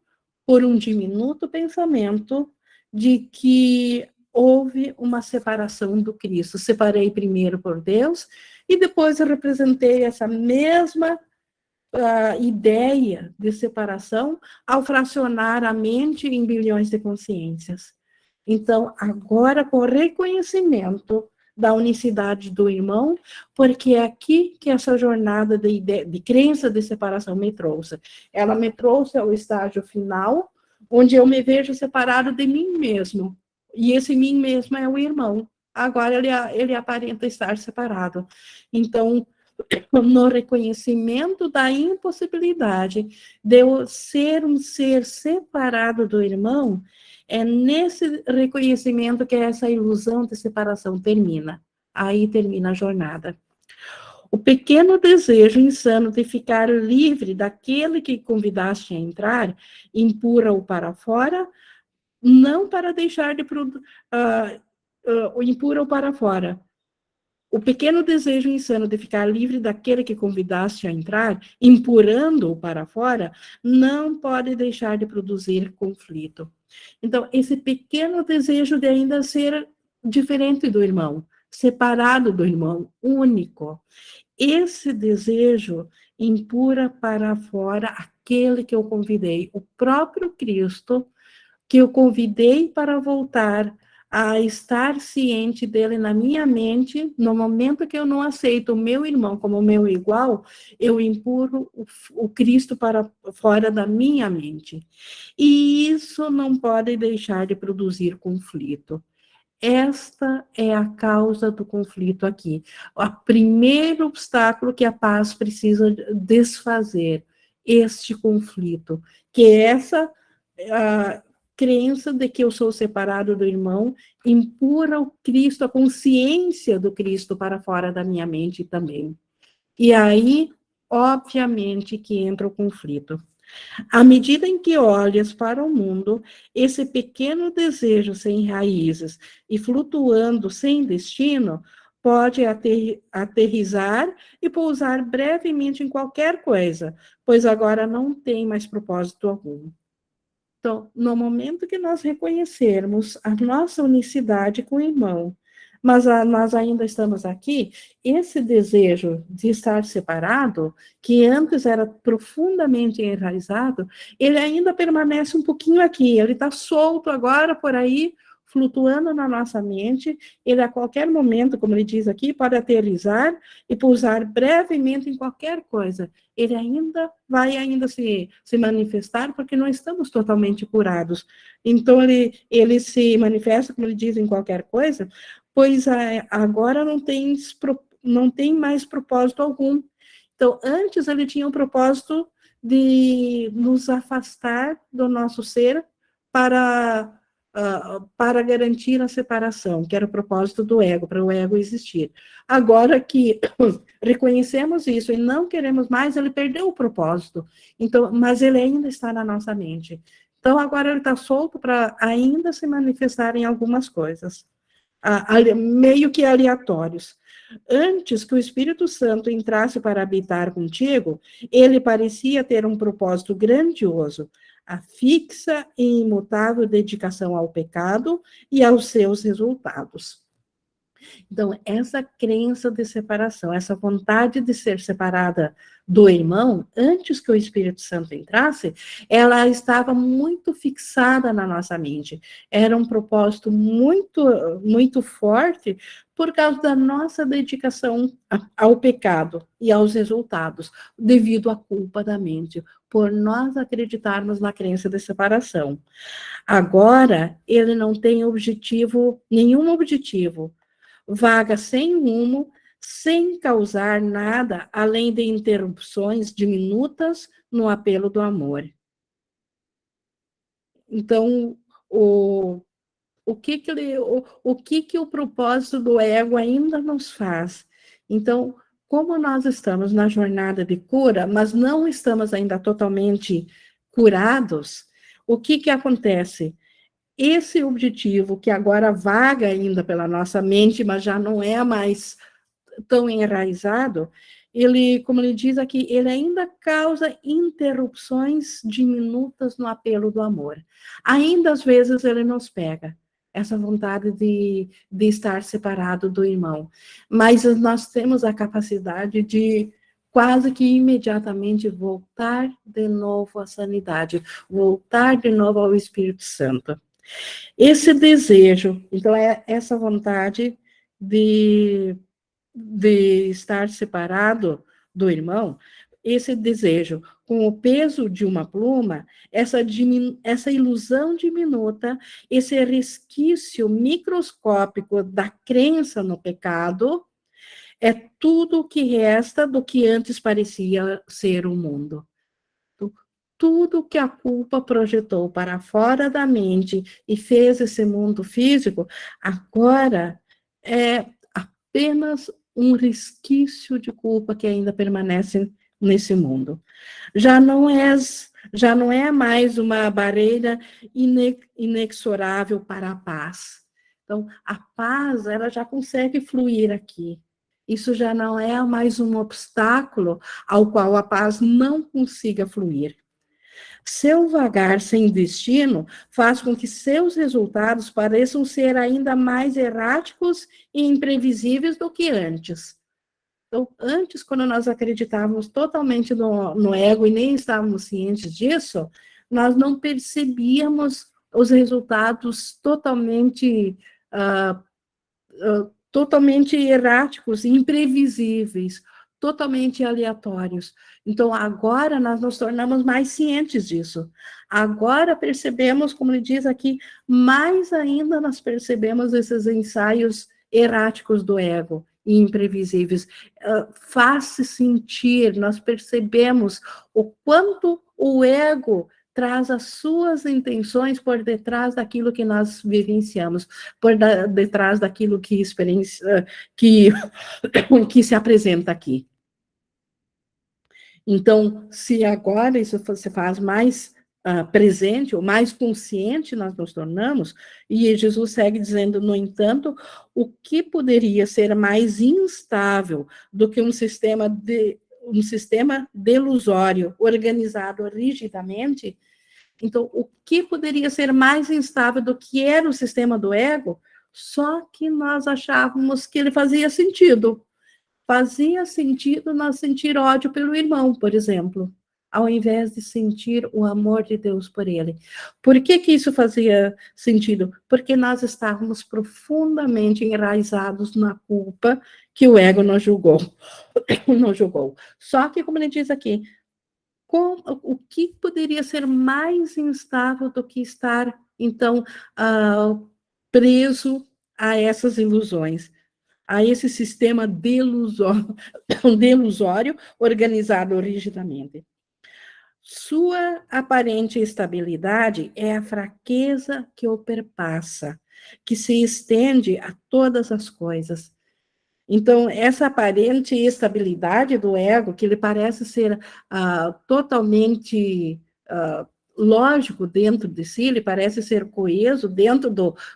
por um diminuto pensamento de que houve uma separação do Cristo. Separei primeiro por Deus, e depois eu representei essa mesma ideia de separação ao fracionar a mente em bilhões de consciências. Então, agora, com o reconhecimento da unicidade do irmão, porque é aqui que essa jornada de crença de separação me trouxe. Ela me trouxe ao estágio final, onde eu me vejo separado de mim mesmo. E esse mim mesmo é o irmão. Agora ele aparenta estar separado. Então, no reconhecimento da impossibilidade de eu ser um ser separado do irmão, é nesse reconhecimento que essa ilusão de separação termina. Aí termina a jornada. O pequeno desejo insano de ficar livre daquele que convidaste a entrar, empurra-o para fora, não para deixar de empurra-o para fora. O pequeno desejo insano de ficar livre daquele que convidaste a entrar, empurrando-o para fora, não pode deixar de produzir conflito. Então, esse pequeno desejo de ainda ser diferente do irmão, separado do irmão, único, esse desejo empurra para fora aquele que eu convidei, o próprio Cristo, que eu convidei para voltar a estar ciente dele na minha mente. No momento que eu não aceito o meu irmão como meu igual, eu empurro o Cristo para fora da minha mente. E isso não pode deixar de produzir conflito. Esta é a causa do conflito aqui. O primeiro obstáculo que a paz precisa desfazer, este conflito, que é essa crença de que eu sou separado do irmão, empurra o Cristo, a consciência do Cristo para fora da minha mente também. E aí, obviamente, que entra o conflito. À medida em que olhas para o mundo, esse pequeno desejo sem raízes e flutuando sem destino, pode aterrissar e pousar brevemente em qualquer coisa, pois agora não tem mais propósito algum. Então, no momento que nós reconhecermos a nossa unicidade com o irmão, mas nós ainda estamos aqui, esse desejo de estar separado, que antes era profundamente enraizado, ele ainda permanece um pouquinho aqui, ele está solto agora por aí, flutuando na nossa mente, ele a qualquer momento, como ele diz aqui, pode aterrissar e pousar brevemente em qualquer coisa. Ele ainda vai se manifestar, porque não estamos totalmente curados. Então, ele se manifesta, como ele diz, em qualquer coisa, pois agora não tem mais propósito algum. Então, antes ele tinha o propósito de nos afastar do nosso ser para garantir a separação, que era o propósito do ego, para o ego existir. Agora que reconhecemos isso e não queremos mais, ele perdeu o propósito. Então, mas ele ainda está na nossa mente. Então, agora ele está solto para ainda se manifestar em algumas coisas, meio que aleatórios. Antes que o Espírito Santo entrasse para habitar contigo, ele parecia ter um propósito grandioso, a fixa e imutável dedicação ao pecado e aos seus resultados. Então, essa crença de separação, essa vontade de ser separada do irmão, antes que o Espírito Santo entrasse, ela estava muito fixada na nossa mente. Era um propósito muito forte por causa da nossa dedicação ao pecado e aos resultados, devido à culpa da mente, por nós acreditarmos na crença de separação. Agora, ele não tem nenhum objetivo, vaga sem rumo, sem causar nada além de interrupções diminutas no apelo do amor. Então, o que o propósito do ego ainda nos faz? Então, como nós estamos na jornada de cura, mas não estamos ainda totalmente curados, o que acontece? Esse objetivo que agora vaga ainda pela nossa mente, mas já não é mais tão enraizado, ele, como ele diz aqui, ele ainda causa interrupções diminutas no apelo do amor. Ainda às vezes ele nos pega, essa vontade de estar separado do irmão. Mas nós temos a capacidade de quase que imediatamente voltar de novo à sanidade, voltar de novo ao Espírito Santo. Esse desejo, então, é essa vontade de estar separado do irmão, esse desejo, com o peso de uma pluma, essa ilusão diminuta, esse resquício microscópico da crença no pecado, é tudo o que resta do que antes parecia ser o mundo. Tudo que a culpa projetou para fora da mente e fez esse mundo físico, agora é apenas um resquício de culpa que ainda permanece nesse mundo. Já não é mais uma barreira inexorável para a paz. Então, a paz, ela já consegue fluir aqui. Isso já não é mais um obstáculo ao qual a paz não consiga fluir. Seu vagar sem destino faz com que seus resultados pareçam ser ainda mais erráticos e imprevisíveis do que antes. Então, antes, quando nós acreditávamos totalmente no ego e nem estávamos cientes disso, nós não percebíamos os resultados totalmente erráticos, imprevisíveis, totalmente aleatórios. Então, agora nós nos tornamos mais cientes disso. Agora percebemos, como ele diz aqui, mais ainda nós percebemos esses ensaios erráticos do ego e imprevisíveis. Faz-se sentir, nós percebemos o quanto o ego traz as suas intenções por detrás daquilo que nós vivenciamos, detrás daquilo que que se apresenta aqui. Então, se agora isso se faz mais presente, ou mais consciente nós nos tornamos, e Jesus segue dizendo, no entanto, o que poderia ser mais instável do que um sistema delusório, organizado rigidamente? Então, o que poderia ser mais instável do que era o sistema do ego? Só que nós achávamos que ele fazia sentido. Fazia sentido nós sentir ódio pelo irmão, por exemplo, ao invés de sentir o amor de Deus por ele. Por que isso fazia sentido? Porque nós estávamos profundamente enraizados na culpa que o ego nos julgou. Nos julgou. Só que, como ele diz aqui, o que poderia ser mais instável do que estar, então, preso a essas ilusões, a esse sistema delusório organizado rigidamente? Sua aparente estabilidade é a fraqueza que o perpassa, que se estende a todas as coisas. Então, essa aparente estabilidade do ego, que ele parece ser totalmente lógico dentro de si, ele parece ser coeso dentro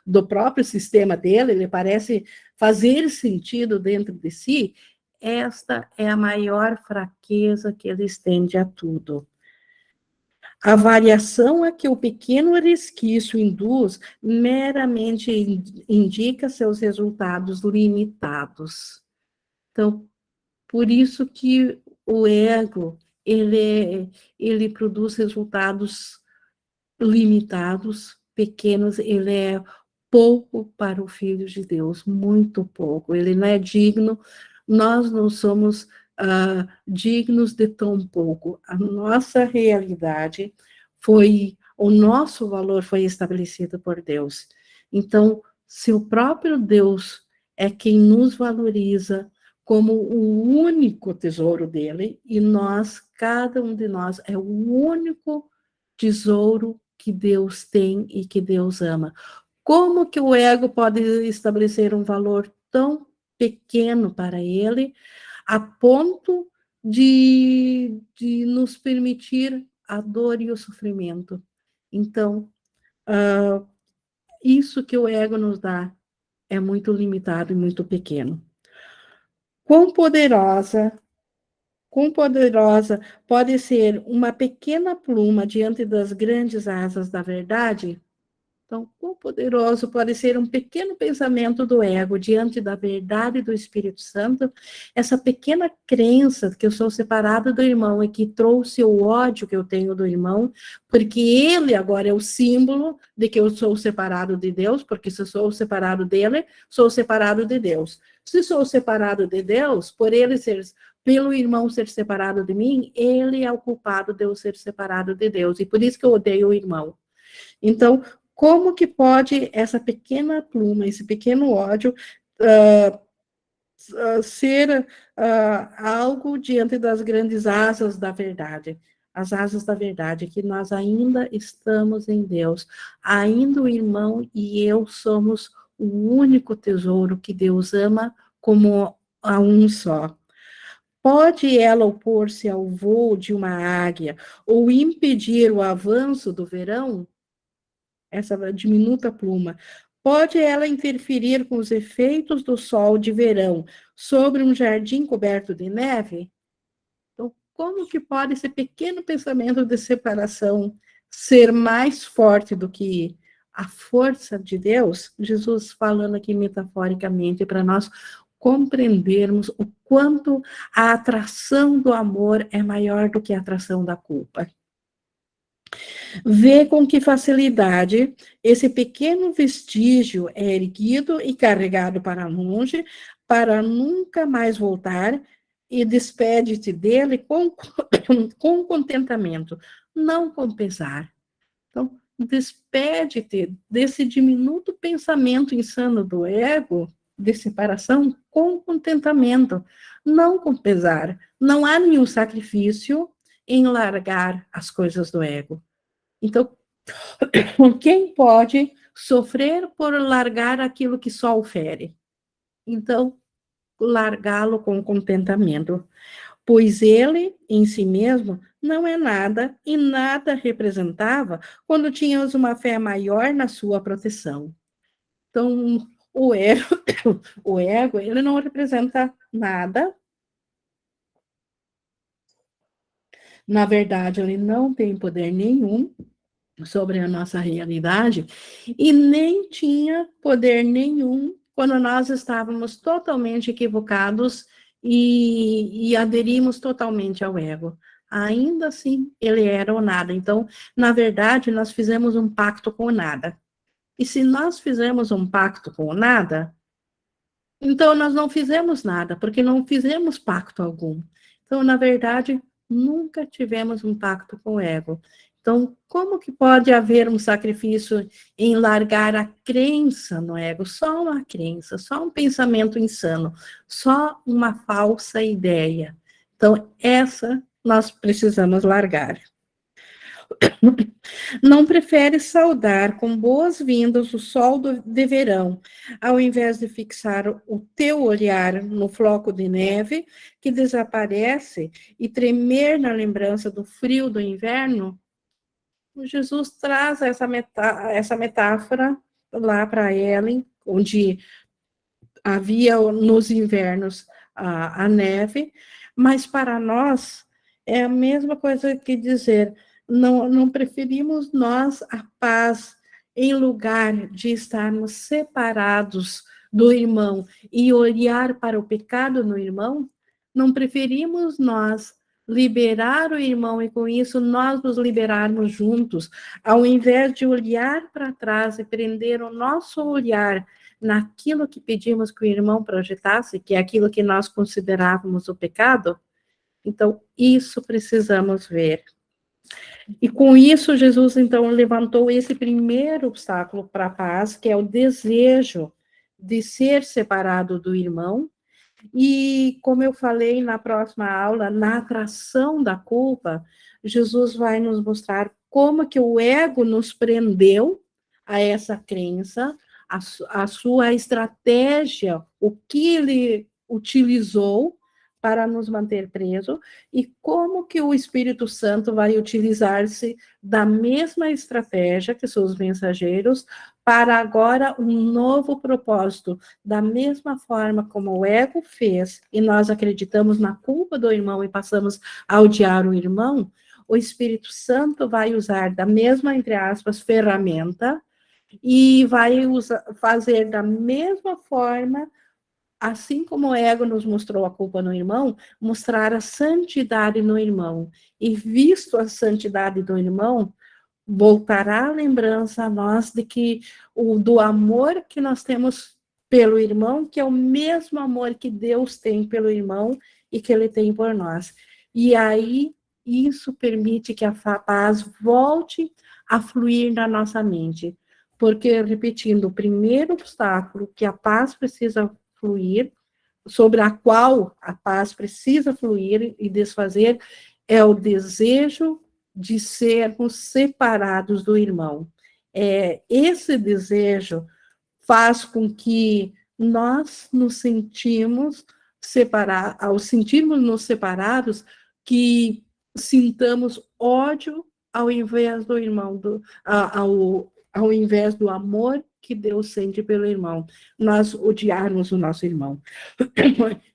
do próprio sistema dele, ele parece fazer sentido dentro de si, esta é a maior fraqueza que ele estende a tudo. A variação a que o pequeno resquício induz meramente indica seus resultados limitados. Então, por isso que o ego, ele produz resultados limitados, pequenos, ele é pouco para o Filho de Deus, muito pouco. Ele não é digno, nós não somos dignos de tão pouco. A nossa realidade o nosso valor foi estabelecido por Deus. Então, se o próprio Deus é quem nos valoriza como o único tesouro dele, e nós, cada um de nós, é o único tesouro que Deus tem e que Deus ama. Como que o ego pode estabelecer um valor tão pequeno para ele, a ponto de nos permitir a dor e o sofrimento? Então, isso que o ego nos dá é muito limitado e muito pequeno. Quão poderosa pode ser uma pequena pluma diante das grandes asas da verdade? Então, quão poderoso pode ser um pequeno pensamento do ego diante da verdade do Espírito Santo, essa pequena crença que eu sou separada do irmão e que trouxe o ódio que eu tenho do irmão, porque ele agora é o símbolo de que eu sou separado de Deus, porque se eu sou separado dele, sou separado de Deus. Se sou separado de Deus, pelo irmão ser separado de mim, ele é o culpado de eu ser separado de Deus, e por isso que eu odeio o irmão. Então, como que pode essa pequena pluma, esse pequeno ódio, ser algo diante das grandes asas da verdade? As asas da verdade, que nós ainda estamos em Deus, ainda o irmão e eu somos o único tesouro que Deus ama como a um só. Pode ela opor-se ao voo de uma águia ou impedir o avanço do verão? Essa diminuta pluma, pode ela interferir com os efeitos do sol de verão sobre um jardim coberto de neve? Então, como que pode esse pequeno pensamento de separação ser mais forte do que a força de Deus? Jesus falando aqui metaforicamente para nós compreendermos o quanto a atração do amor é maior do que a atração da culpa. Vê com que facilidade esse pequeno vestígio é erguido e carregado para longe, para nunca mais voltar, e despede-te dele com contentamento, não com pesar. Então, despede-te desse diminuto pensamento insano do ego, de separação, com contentamento, não com pesar. Não há nenhum sacrifício em largar as coisas do ego. Então, quem pode sofrer por largar aquilo que só o fere? Então, largá-lo com contentamento, pois ele, em si mesmo, não é nada e nada representava quando tínhamos uma fé maior na sua proteção. Então, o ego, ele não representa nada. Na verdade, ele não tem poder nenhum sobre a nossa realidade, e nem tinha poder nenhum quando nós estávamos totalmente equivocados e aderimos totalmente ao ego. Ainda assim, ele era o nada. Então, na verdade, nós fizemos um pacto com o nada. E se nós fizemos um pacto com o nada, então nós não fizemos nada, porque não fizemos pacto algum. Então, na verdade, nunca tivemos um pacto com o ego. Então, como que pode haver um sacrifício em largar a crença no ego? Só uma crença, só um pensamento insano, só uma falsa ideia. Então, essa nós precisamos largar. Não prefere saudar com boas-vindas o sol de verão, ao invés de fixar o teu olhar no floco de neve que desaparece e tremer na lembrança do frio do inverno? Jesus traz essa metáfora lá para Ellen, onde havia nos invernos a neve, mas para nós é a mesma coisa que dizer Não preferimos nós a paz em lugar de estarmos separados do irmão e olhar para o pecado no irmão? Não preferimos nós liberar o irmão e com isso nós nos liberarmos juntos, ao invés de olhar para trás e prender o nosso olhar naquilo que pedimos que o irmão projetasse, que é aquilo que nós considerávamos o pecado? Então, isso precisamos ver. E com isso, Jesus, então, levantou esse primeiro obstáculo para a paz, que é o desejo de ser separado do irmão. E, como eu falei na próxima aula, na atração da culpa, Jesus vai nos mostrar como que o ego nos prendeu a essa crença, a sua estratégia, o que ele utilizou para nos manter presos, e como que o Espírito Santo vai utilizar-se da mesma estratégia, que são os mensageiros, para agora um novo propósito, da mesma forma como o ego fez, e nós acreditamos na culpa do irmão e passamos a odiar o irmão, o Espírito Santo vai usar da mesma, entre aspas, ferramenta, e vai fazer da mesma forma, assim como o ego nos mostrou a culpa no irmão, mostrar a santidade no irmão. E visto a santidade do irmão, voltará a lembrança a nós de que do amor que nós temos pelo irmão, que é o mesmo amor que Deus tem pelo irmão e que ele tem por nós. E aí, isso permite que a paz volte a fluir na nossa mente. Porque, repetindo, o primeiro obstáculo que a paz precisa fluir, sobre a qual a paz precisa fluir e desfazer, é o desejo de sermos separados do irmão. Esse desejo faz com que nós nos sentimos separados, ao sentirmos nos separados, que sintamos ódio ao invés do irmão, ao invés do amor que Deus sente pelo irmão, nós odiarmos o nosso irmão.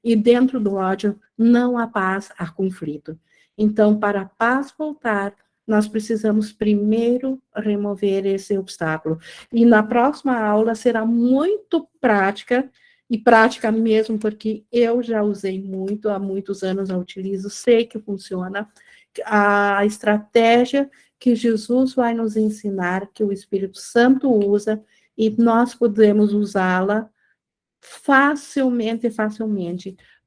E dentro do ódio não há paz, há conflito. Então, para a paz voltar, nós precisamos primeiro remover esse obstáculo. E na próxima aula será muito prática, e prática mesmo, porque eu já usei muito, há muitos anos eu utilizo, sei que funciona, a estratégia que Jesus vai nos ensinar, que o Espírito Santo usa, e nós podemos usá-la facilmente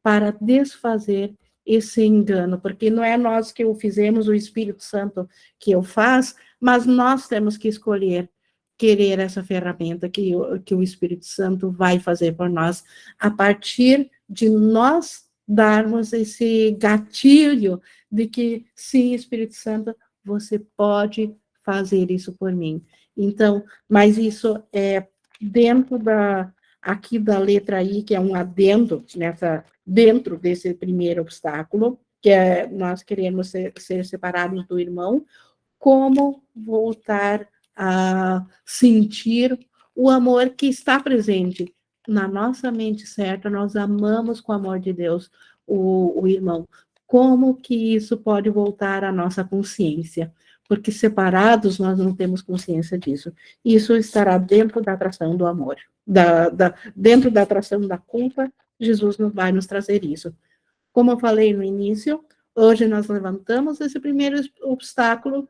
para desfazer esse engano, porque não é nós que o fizemos, o Espírito Santo que o faz, mas nós temos que escolher querer essa ferramenta que o Espírito Santo vai fazer por nós, a partir de nós darmos esse gatilho de que, sim, Espírito Santo, você pode fazer isso por mim. Então, mas isso é dentro aqui da letra I, que é um adendo dentro desse primeiro obstáculo, que é nós queremos ser separados do irmão, como voltar a sentir o amor que está presente na nossa mente certa, nós amamos com o amor de Deus o irmão. Como que isso pode voltar à nossa consciência? Porque separados nós não temos consciência disso. Isso estará dentro da atração do amor. Dentro da atração da culpa, Jesus vai nos trazer isso. Como eu falei no início, hoje nós levantamos esse primeiro obstáculo,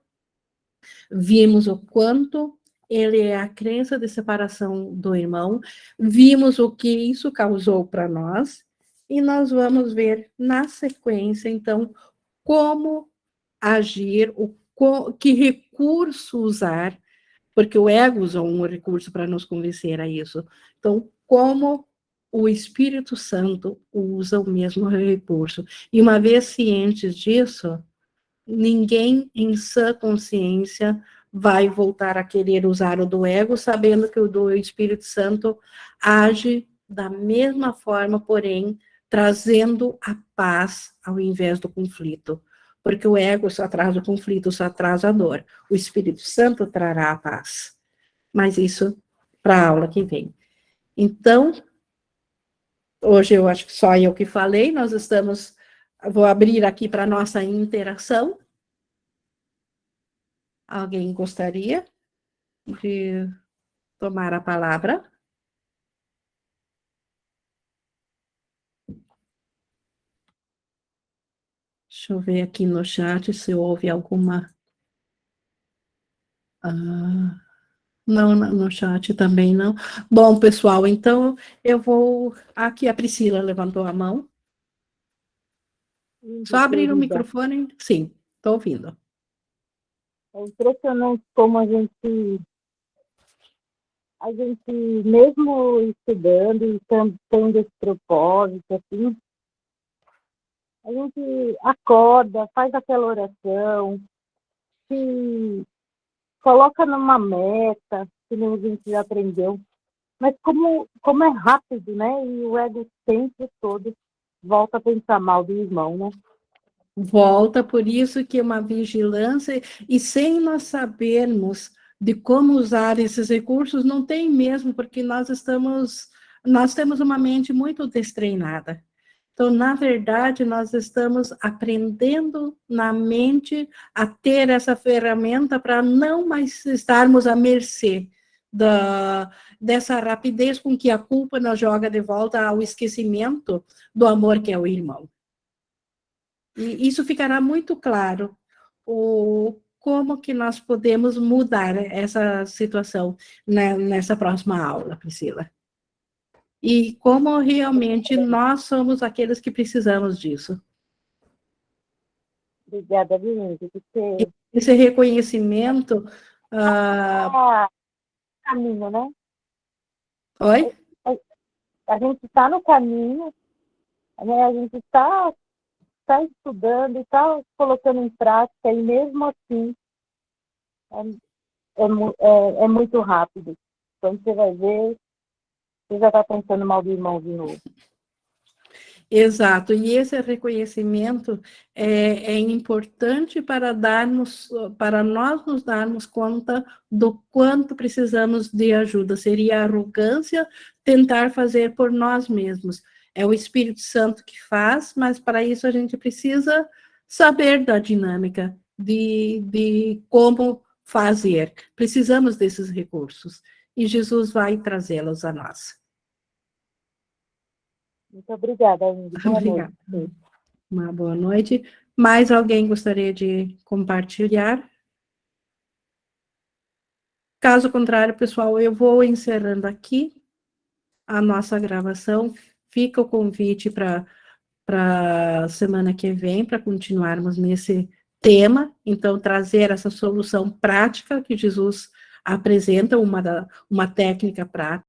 vimos o quanto ele é a crença de separação do irmão, vimos o que isso causou para nós, e nós vamos ver na sequência, então, como agir, que recurso usar, porque o ego usou um recurso para nos convencer a isso. Então, como o Espírito Santo usa o mesmo recurso. E uma vez cientes disso, ninguém em sã consciência vai voltar a querer usar o do ego, sabendo que o do Espírito Santo age da mesma forma, porém, trazendo a paz ao invés do conflito. Porque o ego só traz o conflito, só traz a dor. O Espírito Santo trará a paz. Mas isso para a aula que vem. Então, hoje eu acho que só eu que falei, vou abrir aqui para a nossa interação. Alguém gostaria de tomar a palavra? Deixa eu ver aqui no chat se houve alguma... não, no chat também não. Bom, pessoal, então eu vou... Aqui a Priscila levantou a mão. Só abrir o microfone? Sim, estou ouvindo. É impressionante como a gente mesmo estudando e tendo esse propósito, assim, a gente acorda, faz aquela oração, se coloca numa meta, que nem a gente já aprendeu, mas como é rápido, né? E o ego sempre todo volta a pensar mal do irmão, né? Volta, por isso que uma vigilância, e sem nós sabermos de como usar esses recursos, não tem mesmo, porque nós temos uma mente muito destreinada. Então, na verdade, nós estamos aprendendo na mente a ter essa ferramenta para não mais estarmos à mercê dessa rapidez com que a culpa nos joga de volta ao esquecimento do amor que é o irmão. E isso ficará muito claro, como que nós podemos mudar essa situação nessa próxima aula, Priscila. E como realmente nós somos aqueles que precisamos disso. Obrigada, Vinícius. Esse reconhecimento... caminho, né? Oi? A gente está no caminho, né? A gente está estudando e está colocando em prática, e mesmo assim é muito rápido. Quando você vai ver, você já está pensando mal do irmão de novo. Exato, e esse reconhecimento é importante para nós nos darmos conta do quanto precisamos de ajuda. Seria arrogância tentar fazer por nós mesmos. É o Espírito Santo que faz, mas para isso a gente precisa saber da dinâmica, de como fazer. Precisamos desses recursos, e Jesus vai trazê-los a nós. Muito obrigada, Ingrid. Boa Obrigada. noite. Uma boa noite. Mais alguém gostaria de compartilhar? Caso contrário, pessoal, eu vou encerrando aqui a nossa gravação. Fica o convite para a semana que vem, para continuarmos nesse tema. Então, trazer essa solução prática que Jesus apresenta, uma técnica prática.